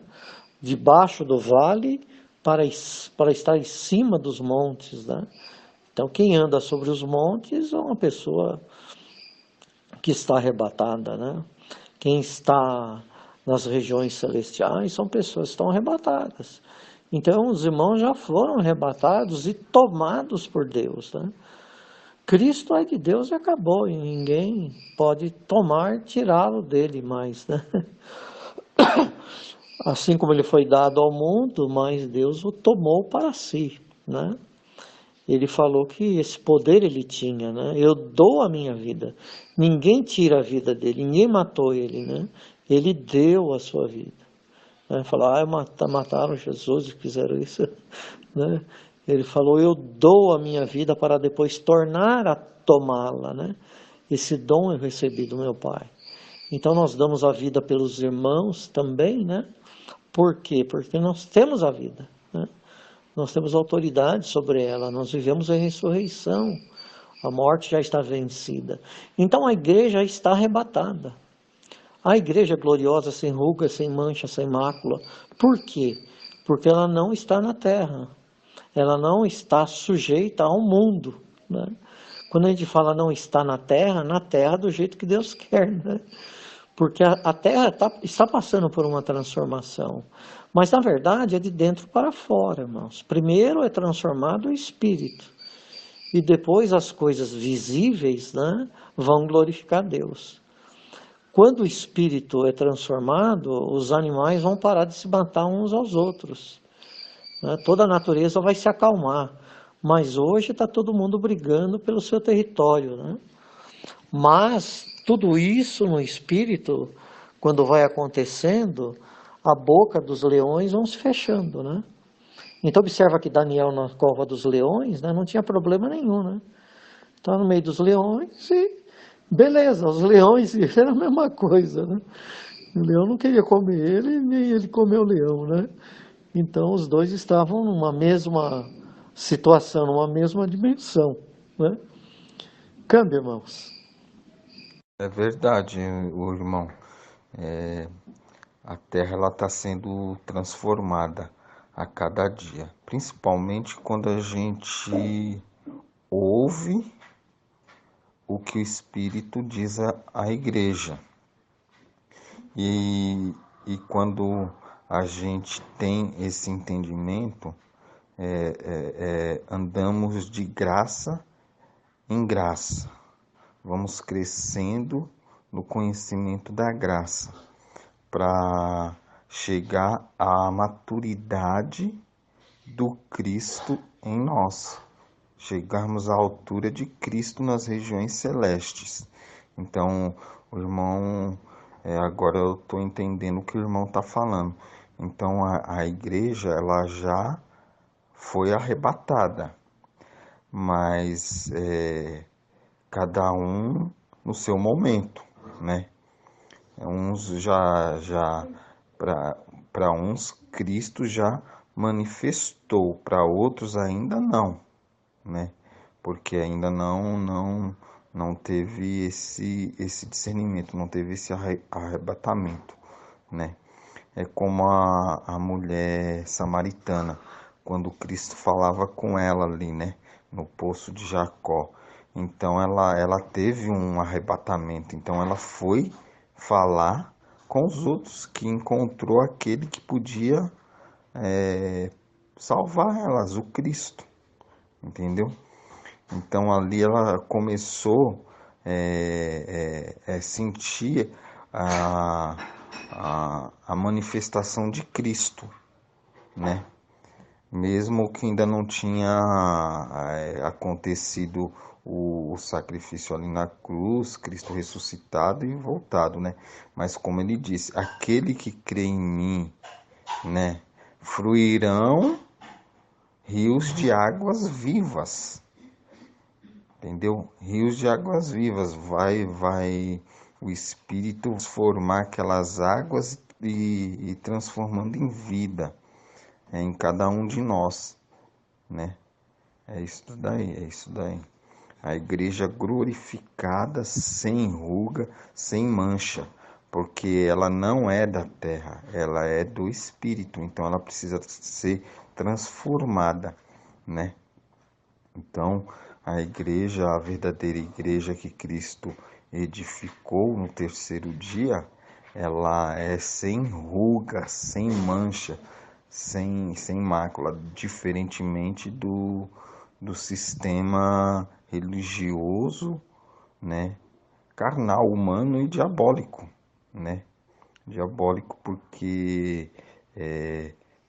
Debaixo do vale para estar em cima dos montes, né? Então, quem anda sobre os montes é uma pessoa que está arrebatada, né? Quem está nas regiões celestiais são pessoas que estão arrebatadas. Então, os irmãos já foram arrebatados e tomados por Deus, né? Cristo é de Deus e acabou, e ninguém pode tirá-lo dele mais, né? Assim como ele foi dado ao mundo, mas Deus o tomou para si, né? Ele falou que esse poder ele tinha, né? Eu dou a minha vida. Ninguém tira a vida dele, ninguém matou ele, né? Ele deu a sua vida. Falou, mataram Jesus e fizeram isso, né? Ele falou, eu dou a minha vida para depois tornar a tomá-la, né? Esse dom eu recebi do meu Pai. Então nós damos a vida pelos irmãos também, né? Por quê? Porque nós temos a vida, né? Nós temos autoridade sobre ela, nós vivemos a ressurreição, a morte já está vencida. Então a igreja está arrebatada. A igreja gloriosa, sem ruga, sem mancha, sem mácula. Por quê? Porque ela não está na terra. Ela não está sujeita ao mundo, né? Quando a gente fala não está na terra do jeito que Deus quer, né? Porque a terra está passando por uma transformação. Mas, na verdade, é de dentro para fora, irmãos. Primeiro é transformado o espírito. E depois as coisas visíveis, né, vão glorificar Deus. Quando o espírito é transformado, os animais vão parar de se matar uns aos outros, né? Toda a natureza vai se acalmar. Mas hoje está todo mundo brigando pelo seu território, né? Mas tudo isso no espírito, quando vai acontecendo, a boca dos leões vão se fechando, né? Então observa que Daniel na cova dos leões, né, não tinha problema nenhum, né? Estava no meio dos leões e beleza, os leões eram a mesma coisa, né? O leão não queria comer ele, nem ele comeu o leão, né? Então os dois estavam numa mesma situação, numa mesma dimensão, né? Câmbio, irmãos. É verdade, o irmão. A Terra ela está sendo transformada a cada dia, principalmente quando a gente ouve o que o Espírito diz à igreja. E quando a gente tem esse entendimento, andamos de graça em graça, vamos crescendo no conhecimento da graça, para chegar à maturidade do Cristo em nós, chegarmos à altura de Cristo nas regiões celestes. Então, o irmão, agora eu estou entendendo o que o irmão está falando. Então, a igreja, ela já foi arrebatada, mas cada um no seu momento, né? Uns para uns Cristo já manifestou, para outros ainda não, né? Porque ainda não teve esse discernimento, não teve esse arrebatamento, né? É como a mulher samaritana, quando Cristo falava com ela ali, né? No poço de Jacó. Então ela teve um arrebatamento, então ela foi falar com os outros, que encontrou aquele que podia salvar elas, o Cristo, entendeu? Então ali ela começou a sentir a manifestação de Cristo, né? Mesmo que ainda não tinha acontecido o sacrifício ali na cruz, Cristo ressuscitado e voltado, né? Mas como ele disse, aquele que crê em mim, né, fluirão rios de águas vivas, entendeu? Rios de águas vivas, vai o Espírito transformar aquelas águas e transformando em vida, em cada um de nós, né? É isso daí. A igreja glorificada, sem ruga, sem mancha, porque ela não é da terra, ela é do Espírito, então ela precisa ser transformada, né? Então, a igreja, a verdadeira igreja que Cristo edificou no terceiro dia, ela é sem ruga, sem mancha, sem mácula, diferentemente do sistema religioso, né, carnal, humano e diabólico, né? Diabólico porque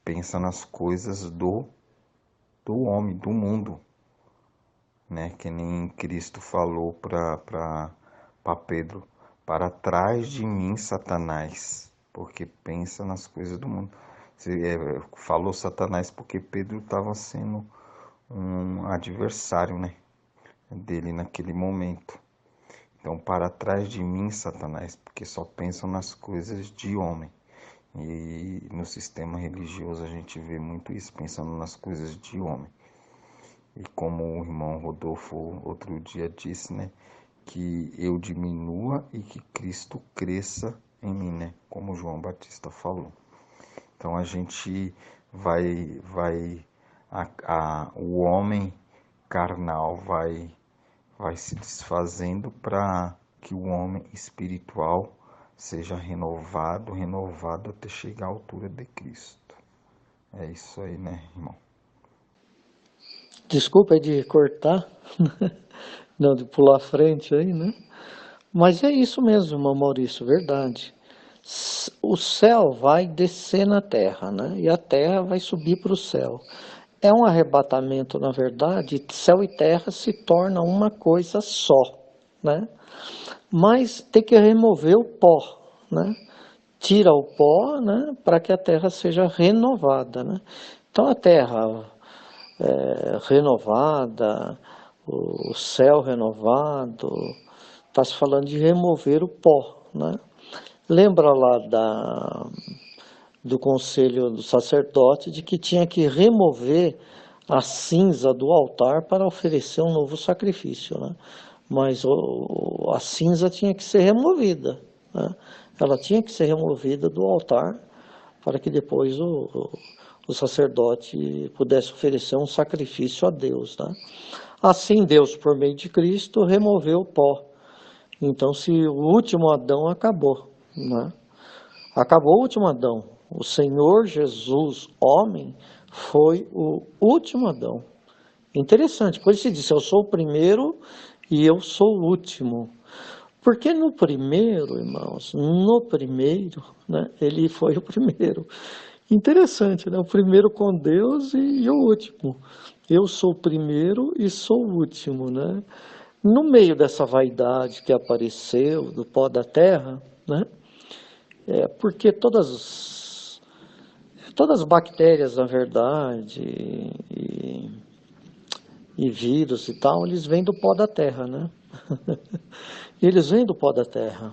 pensa nas coisas do homem, do mundo, né? Que nem Cristo falou para Pedro: para trás de mim, Satanás, porque pensa nas coisas do mundo. Falou Satanás porque Pedro estava sendo um adversário, né, dele naquele momento. Então, para trás de mim, Satanás, porque só pensam nas coisas de homem. E no sistema religioso a gente vê muito isso, pensando nas coisas de homem. E como o irmão Rodolfo outro dia disse, né, que eu diminua e que Cristo cresça em mim, né, como João Batista falou. Então a gente o homem carnal vai se desfazendo para que o homem espiritual seja renovado até chegar à altura de Cristo. É isso aí, né, irmão? Desculpa de cortar, não, de pular à frente aí, né? Mas é isso mesmo, irmão Maurício, verdade. O céu vai descer na terra, né? E a terra vai subir para o céu. É um arrebatamento, na verdade, céu e terra se tornam uma coisa só, né? Mas tem que remover o pó, né? Tira o pó, né? Para que a terra seja renovada, né? Então a terra renovada, o céu renovado, está se falando de remover o pó, né? Lembra lá do conselho do sacerdote de que tinha que remover a cinza do altar para oferecer um novo sacrifício, né? Mas a cinza tinha que ser removida, né? Ela tinha que ser removida do altar para que depois o sacerdote pudesse oferecer um sacrifício a Deus, né? Assim Deus, por meio de Cristo, removeu o pó. Então, se o último Adão acabou, né? Acabou o último Adão. O Senhor Jesus, homem, foi o último Adão. Interessante, por isso ele disse, eu sou o primeiro e eu sou o último. Porque no primeiro, irmãos, no primeiro, né, ele foi o primeiro. Interessante, né? O primeiro com Deus e o último. Eu sou o primeiro e sou o último, né? No meio dessa vaidade que apareceu do pó da terra, né? Porque todas as bactérias, na verdade, e vírus e tal, eles vêm do pó da terra, né? Eles vêm do pó da terra.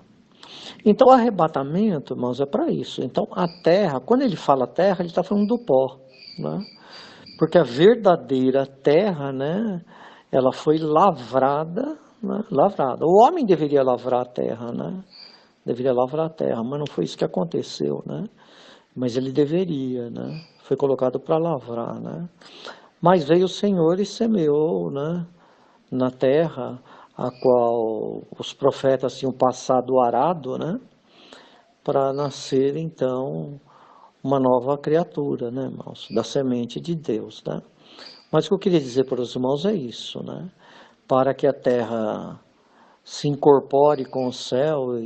Então, o arrebatamento, irmãos, é para isso. Então, a terra, quando ele fala terra, ele está falando do pó, né? Porque a verdadeira terra, né, ela foi lavrada, né? Lavrada. O homem deveria lavrar a terra, né? Deveria lavrar a terra, mas não foi isso que aconteceu, né? Mas ele deveria, né? Foi colocado para lavrar, né? Mas veio o Senhor e semeou, né, na terra a qual os profetas tinham passado o arado, né, para nascer então uma nova criatura, né, irmãos, da semente de Deus, né? Mas o que eu queria dizer para os irmãos é isso, né? Para que a terra se incorpore com o céu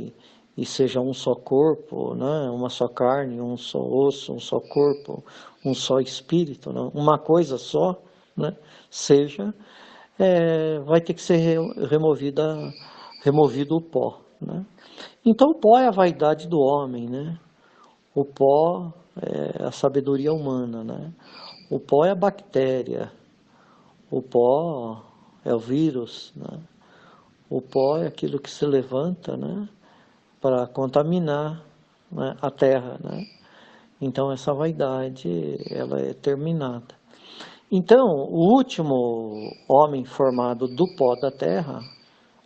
e seja um só corpo, né? Uma só carne, um só osso, um só corpo, um só espírito, né? Uma coisa só, né? Seja, vai ter que ser removido o pó, né? Então o pó é a vaidade do homem, né? O pó é a sabedoria humana, né? O pó é a bactéria, o pó é o vírus, né? O pó é aquilo que se levanta, né, para contaminar, né, a terra, né? Então essa vaidade, ela é terminada. Então, o último homem formado do pó da terra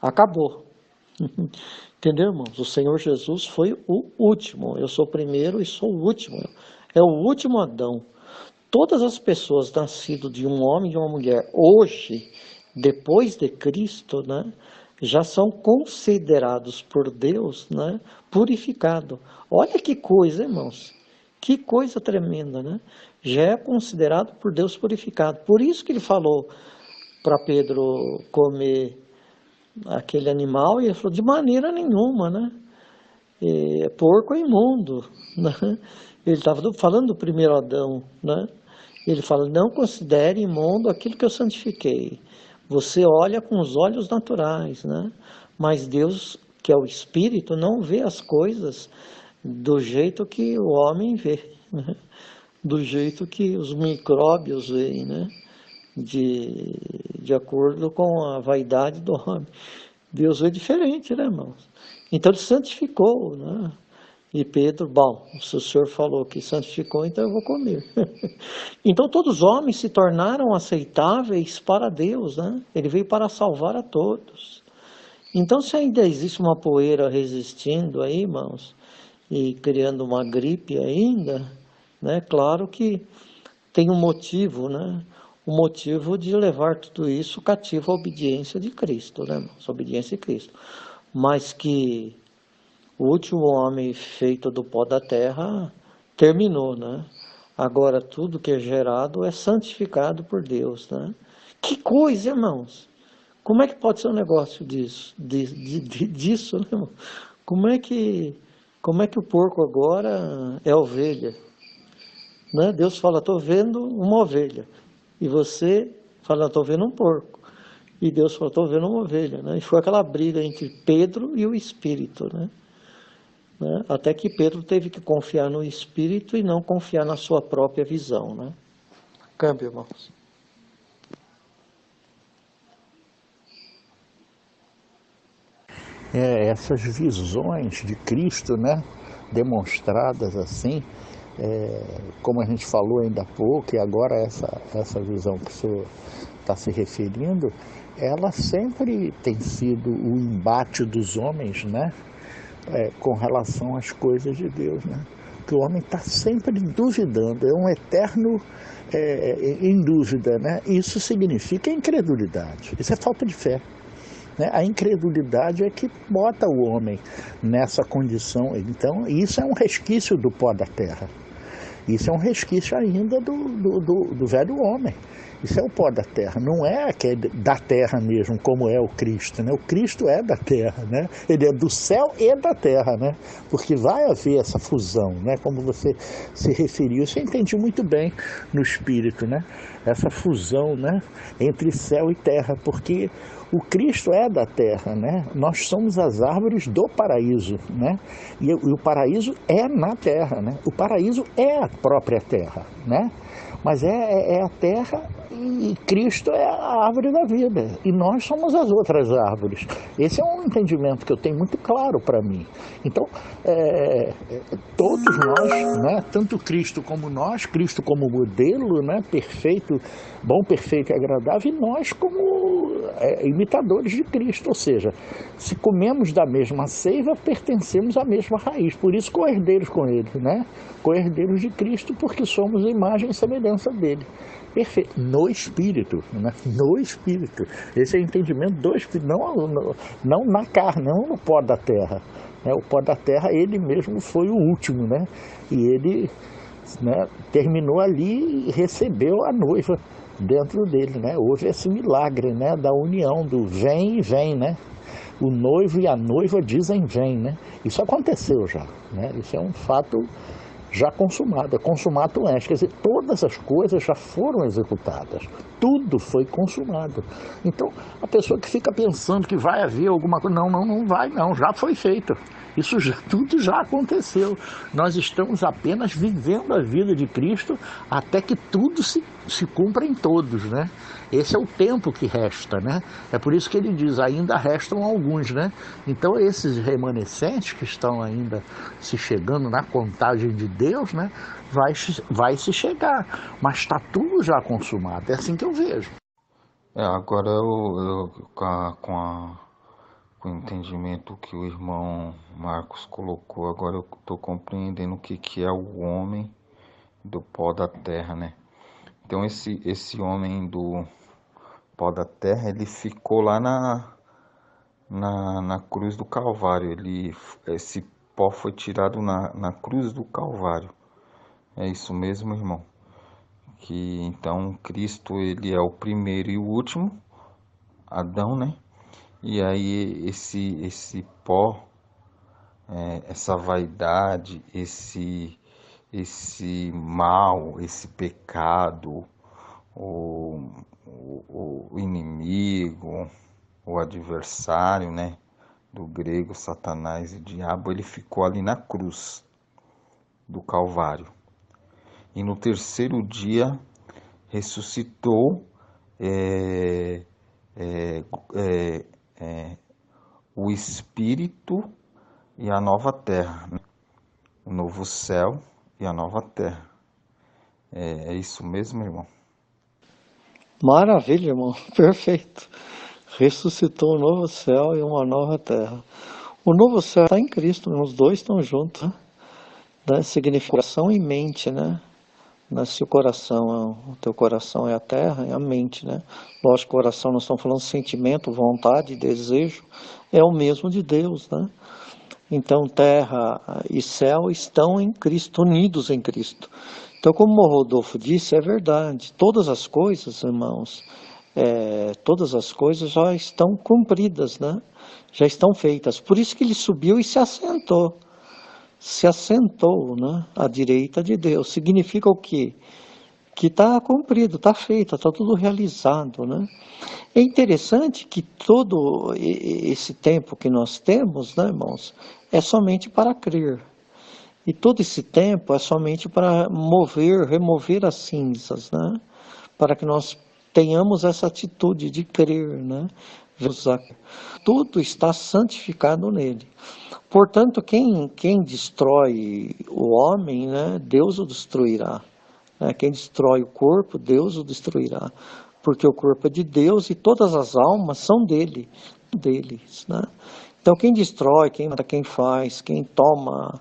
acabou. Entendeu, irmãos? O Senhor Jesus foi o último. Eu sou o primeiro e sou o último. É o último Adão. Todas as pessoas nascidas de um homem e de uma mulher hoje, depois de Cristo, né, já são considerados por Deus, né, purificados. Olha que coisa, irmãos. Que coisa tremenda, né? Já é considerado por Deus purificado. Por isso que ele falou para Pedro comer aquele animal e ele falou, de maneira nenhuma, né? Porco é imundo, né? Ele estava falando do primeiro Adão, né? Ele fala, não considere imundo aquilo que eu santifiquei. Você olha com os olhos naturais, né? Mas Deus, que é o Espírito, não vê as coisas do jeito que o homem vê, né? Do jeito que os micróbios veem, né? De acordo com a vaidade do homem. Deus vê diferente, né, irmãos? Então ele santificou, né? E Pedro, bom, se o Senhor falou que santificou, então eu vou comer. Então todos os homens se tornaram aceitáveis para Deus, né? Ele veio para salvar a todos. Então se ainda existe uma poeira resistindo aí, irmãos, e criando uma gripe ainda, né? Claro que tem um motivo, né? O motivo de levar tudo isso cativo à obediência de Cristo, né, irmãos? A obediência de Cristo. Mas que o último homem feito do pó da terra terminou, né? Agora tudo que é gerado é santificado por Deus, né? Que coisa, irmãos! Como é que pode ser um negócio disso, né, irmão? Como é que o porco agora é ovelha? Né? Deus fala, estou vendo uma ovelha. E você fala, estou vendo um porco. E Deus fala, estou vendo uma ovelha. Né? E foi aquela briga entre Pedro e o Espírito, né? Até que Pedro teve que confiar no Espírito e não confiar na sua própria visão, né? Câmbio, irmãos. essas visões de Cristo, né, demonstradas assim, como a gente falou ainda há pouco, e agora essa visão que o senhor está se referindo, ela sempre tem sido o embate dos homens, né, com relação às coisas de Deus, né? Que o homem está sempre duvidando, é um eterno em dúvida, né? Isso significa incredulidade, isso é falta de fé. A incredulidade é que bota o homem nessa condição. Então, isso é um resquício do pó da terra. Isso é um resquício ainda do velho homem. Isso é o pó da terra, não é que é da terra mesmo, como é o Cristo, né? O Cristo é da terra, né? Ele é do céu e da terra, né? Porque vai haver essa fusão, né? Como você se referiu, você entende muito bem no Espírito, né? Essa fusão, né? Entre céu e terra, porque o Cristo é da terra, né? Nós somos as árvores do paraíso, né? E o paraíso é na terra, né? O paraíso é a própria terra, né? Mas é a terra e Cristo é a árvore da vida. E nós somos as outras árvores. Esse é um entendimento que eu tenho muito claro para mim. Então, todos nós, né, tanto Cristo como nós, Cristo como modelo, né, perfeito, bom, perfeito e agradável, e nós como imitadores de Cristo. Ou seja, se comemos da mesma seiva, pertencemos à mesma raiz. Por isso, co-herdeiros com ele, né? Co-herdeiros de Cristo, porque somos a imagem e semelhança dele. Perfeito. No Espírito, né? No Espírito. Esse é o entendimento do Espírito, não na carne, não no pó da terra. O pó da terra, ele mesmo foi o último, né? E ele, né, terminou ali e recebeu a noiva dentro dele, né? Houve esse milagre, né, da união do vem e vem, né? O noivo e a noiva dizem vem, né? Isso aconteceu já, né? Isso é um fato já consumado, é consumato est, quer dizer, todas as coisas já foram executadas, tudo foi consumado. Então, a pessoa que fica pensando que vai haver alguma coisa, não vai não, já foi feito. Isso tudo já aconteceu. Nós estamos apenas vivendo a vida de Cristo até que tudo se cumpra em todos, né? Esse é o tempo que resta, né? É por isso que ele diz, ainda restam alguns, né? Então esses remanescentes que estão ainda se chegando na contagem de Deus, né? Vai se chegar, mas está tudo já consumado. É assim que eu vejo. Agora com o entendimento que o irmão Marcos colocou, agora eu estou compreendendo o que é o homem do pó da terra, né? Então esse homem do pó da terra, ele ficou lá na cruz do Calvário. Esse pó foi tirado na cruz do Calvário. É isso mesmo, irmão? Que então Cristo, ele é o primeiro e o último, Adão, né? E aí esse pó, essa vaidade, esse mal, esse pecado, o inimigo, o adversário, né, do grego, Satanás e diabo, ele ficou ali na cruz do Calvário. E no terceiro dia ressuscitou o Espírito e a nova terra, né? O novo céu e a nova terra. É isso mesmo, irmão? Maravilha, irmão. Perfeito. Ressuscitou um novo céu e uma nova terra. O novo céu está em Cristo, os dois estão juntos, né? Significa coração e mente, né? Se o teu coração é a terra, é a mente, né? Lógico, coração, nós estamos falando sentimento, vontade, desejo, é o mesmo de Deus, né? Então, terra e céu estão em Cristo, unidos em Cristo. Então, como o Rodolfo disse, é verdade. Todas as coisas, irmãos, todas as coisas já estão cumpridas, né? Já estão feitas. Por isso que ele subiu e se assentou. Se assentou, né, à direita de Deus. Significa o quê? Que está cumprido, está feito, está tudo realizado, né? É interessante que todo esse tempo que nós temos, né, irmãos, é somente para crer. E todo esse tempo é somente para remover as cinzas, né? Para que nós tenhamos essa atitude de crer, né? Tudo está santificado nele. Portanto, quem destrói o homem, né, Deus o destruirá. Né? Quem destrói o corpo, Deus o destruirá. Porque o corpo é de Deus e todas as almas são deles. Né? Então, quem destrói, quem mata, quem faz, quem toma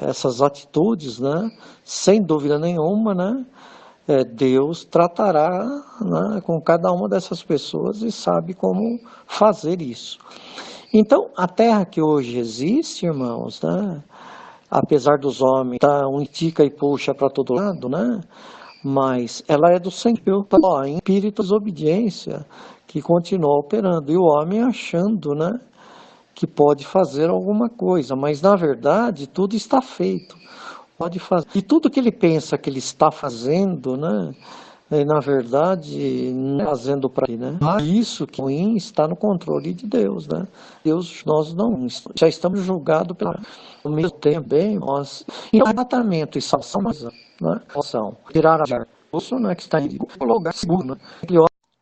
essas atitudes, né, sem dúvida nenhuma, né, Deus tratará, né, com cada uma dessas pessoas e sabe como fazer isso. Então, a terra que hoje existe, irmãos, né, apesar dos homens tá um tica e puxa para todo lado, né, mas ela é do Senhor, em espírito de desobediência, que continua operando, e o homem achando, né, que pode fazer alguma coisa, mas na verdade tudo está feito. Pode fazer. E tudo que ele pensa que ele está fazendo, né, na verdade, não é fazendo para ele, né? Isso que é ruim está no controle de Deus, né? Deus, nós não já estamos julgados pelo mesmo tempo, bem, nós. E o tratamento e salvação, né? São tirar a bolsa, né, que está em lugar seguro, né?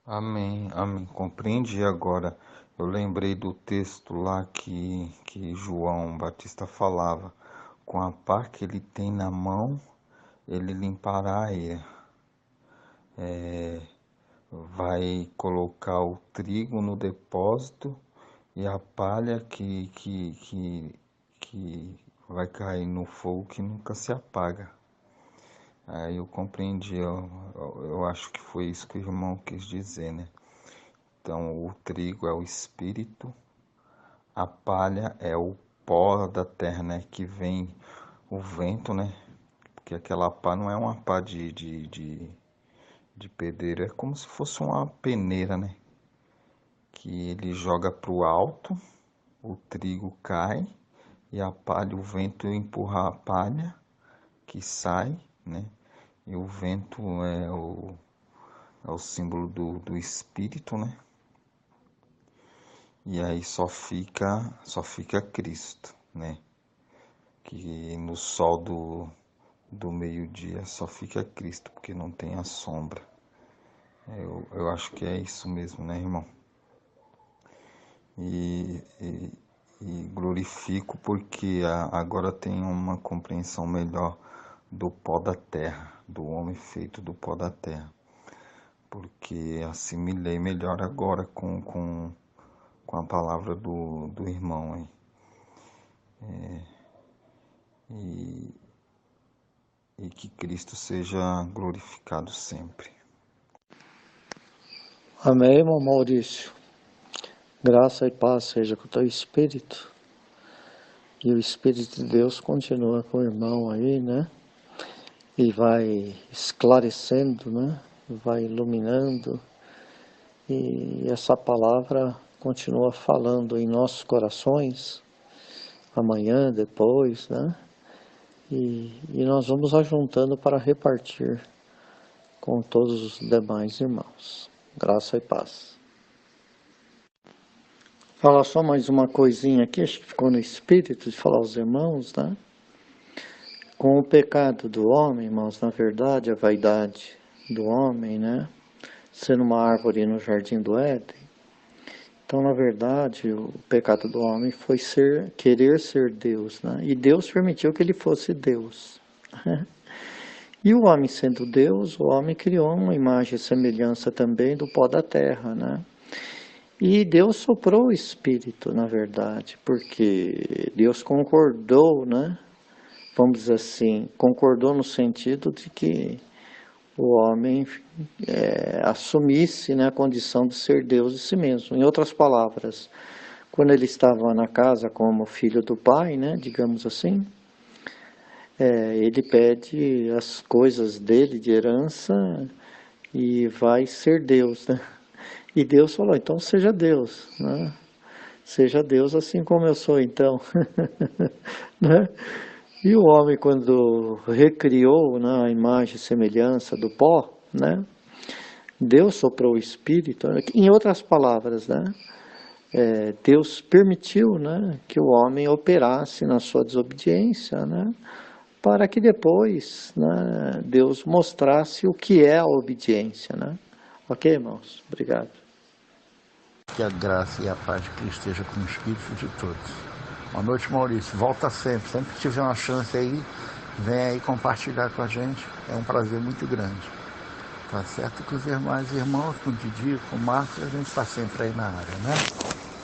Amém, amém. Compreendi agora. Eu lembrei do texto lá que João Batista falava. Com a pá que ele tem na mão, ele limpará a eira. Vai colocar o trigo no depósito e a palha que vai cair no fogo que nunca se apaga. Aí eu compreendi, eu acho que foi isso que o irmão quis dizer, né? Então, o trigo é o espírito, a palha é o pó da terra, né? Que vem o vento, né? Porque aquela pá não é uma pá de pedreiro, é como se fosse uma peneira, né? Que ele joga para o alto, o trigo cai e a palha, o vento empurra a palha que sai, né? E o vento é o símbolo do espírito, né? E aí só fica Cristo, né? Que no sol do meio-dia só fica Cristo, porque não tem a sombra. Eu acho que é isso mesmo, né, irmão? E glorifico porque agora tenho uma compreensão melhor do pó da terra, do homem feito do pó da terra. Porque assimilei melhor agora com a palavra do irmão aí. E que Cristo seja glorificado sempre. Amém, irmão Maurício. Graça e paz seja com o teu espírito. E o Espírito de Deus continua com o irmão aí, né? E vai esclarecendo, né? Vai iluminando. E essa palavra continua falando em nossos corações, amanhã, depois, né? E nós vamos ajuntando para repartir com todos os demais irmãos. Graça e paz. Falar só mais uma coisinha aqui, acho que ficou no espírito de falar aos irmãos, né? Com o pecado do homem, irmãos, na verdade, a vaidade do homem, né? Sendo uma árvore no jardim do Éden. Então, na verdade, o pecado do homem foi querer ser Deus, né? E Deus permitiu que ele fosse Deus. E o homem sendo Deus, o homem criou uma imagem e semelhança também do pó da terra, né? E Deus soprou o Espírito, na verdade, porque Deus concordou, né? Vamos dizer assim, concordou no sentido de que o homem assumisse, né, a condição de ser Deus de si mesmo. Em outras palavras, quando ele estava na casa como filho do pai, né, digamos assim, ele pede as coisas dele de herança e vai ser Deus, né? E Deus falou, então seja Deus, né? Seja Deus assim como eu sou, então. Né? E o homem, quando recriou, né, a imagem e semelhança do pó, né? Deus soprou o Espírito. Em outras palavras, né? Deus permitiu, né, que o homem operasse na sua desobediência, né? Para que depois, né, Deus mostrasse o que é a obediência, né? Ok, irmãos? Obrigado. Que a graça e a paz de Cristo esteja com o espírito de todos. Boa noite, Maurício. Volta sempre. Sempre que tiver uma chance aí, vem aí compartilhar com a gente. É um prazer muito grande. Tá certo que os irmãos, com o Didi, com o Marcos, a gente está sempre aí na área, né?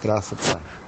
Graça e paz.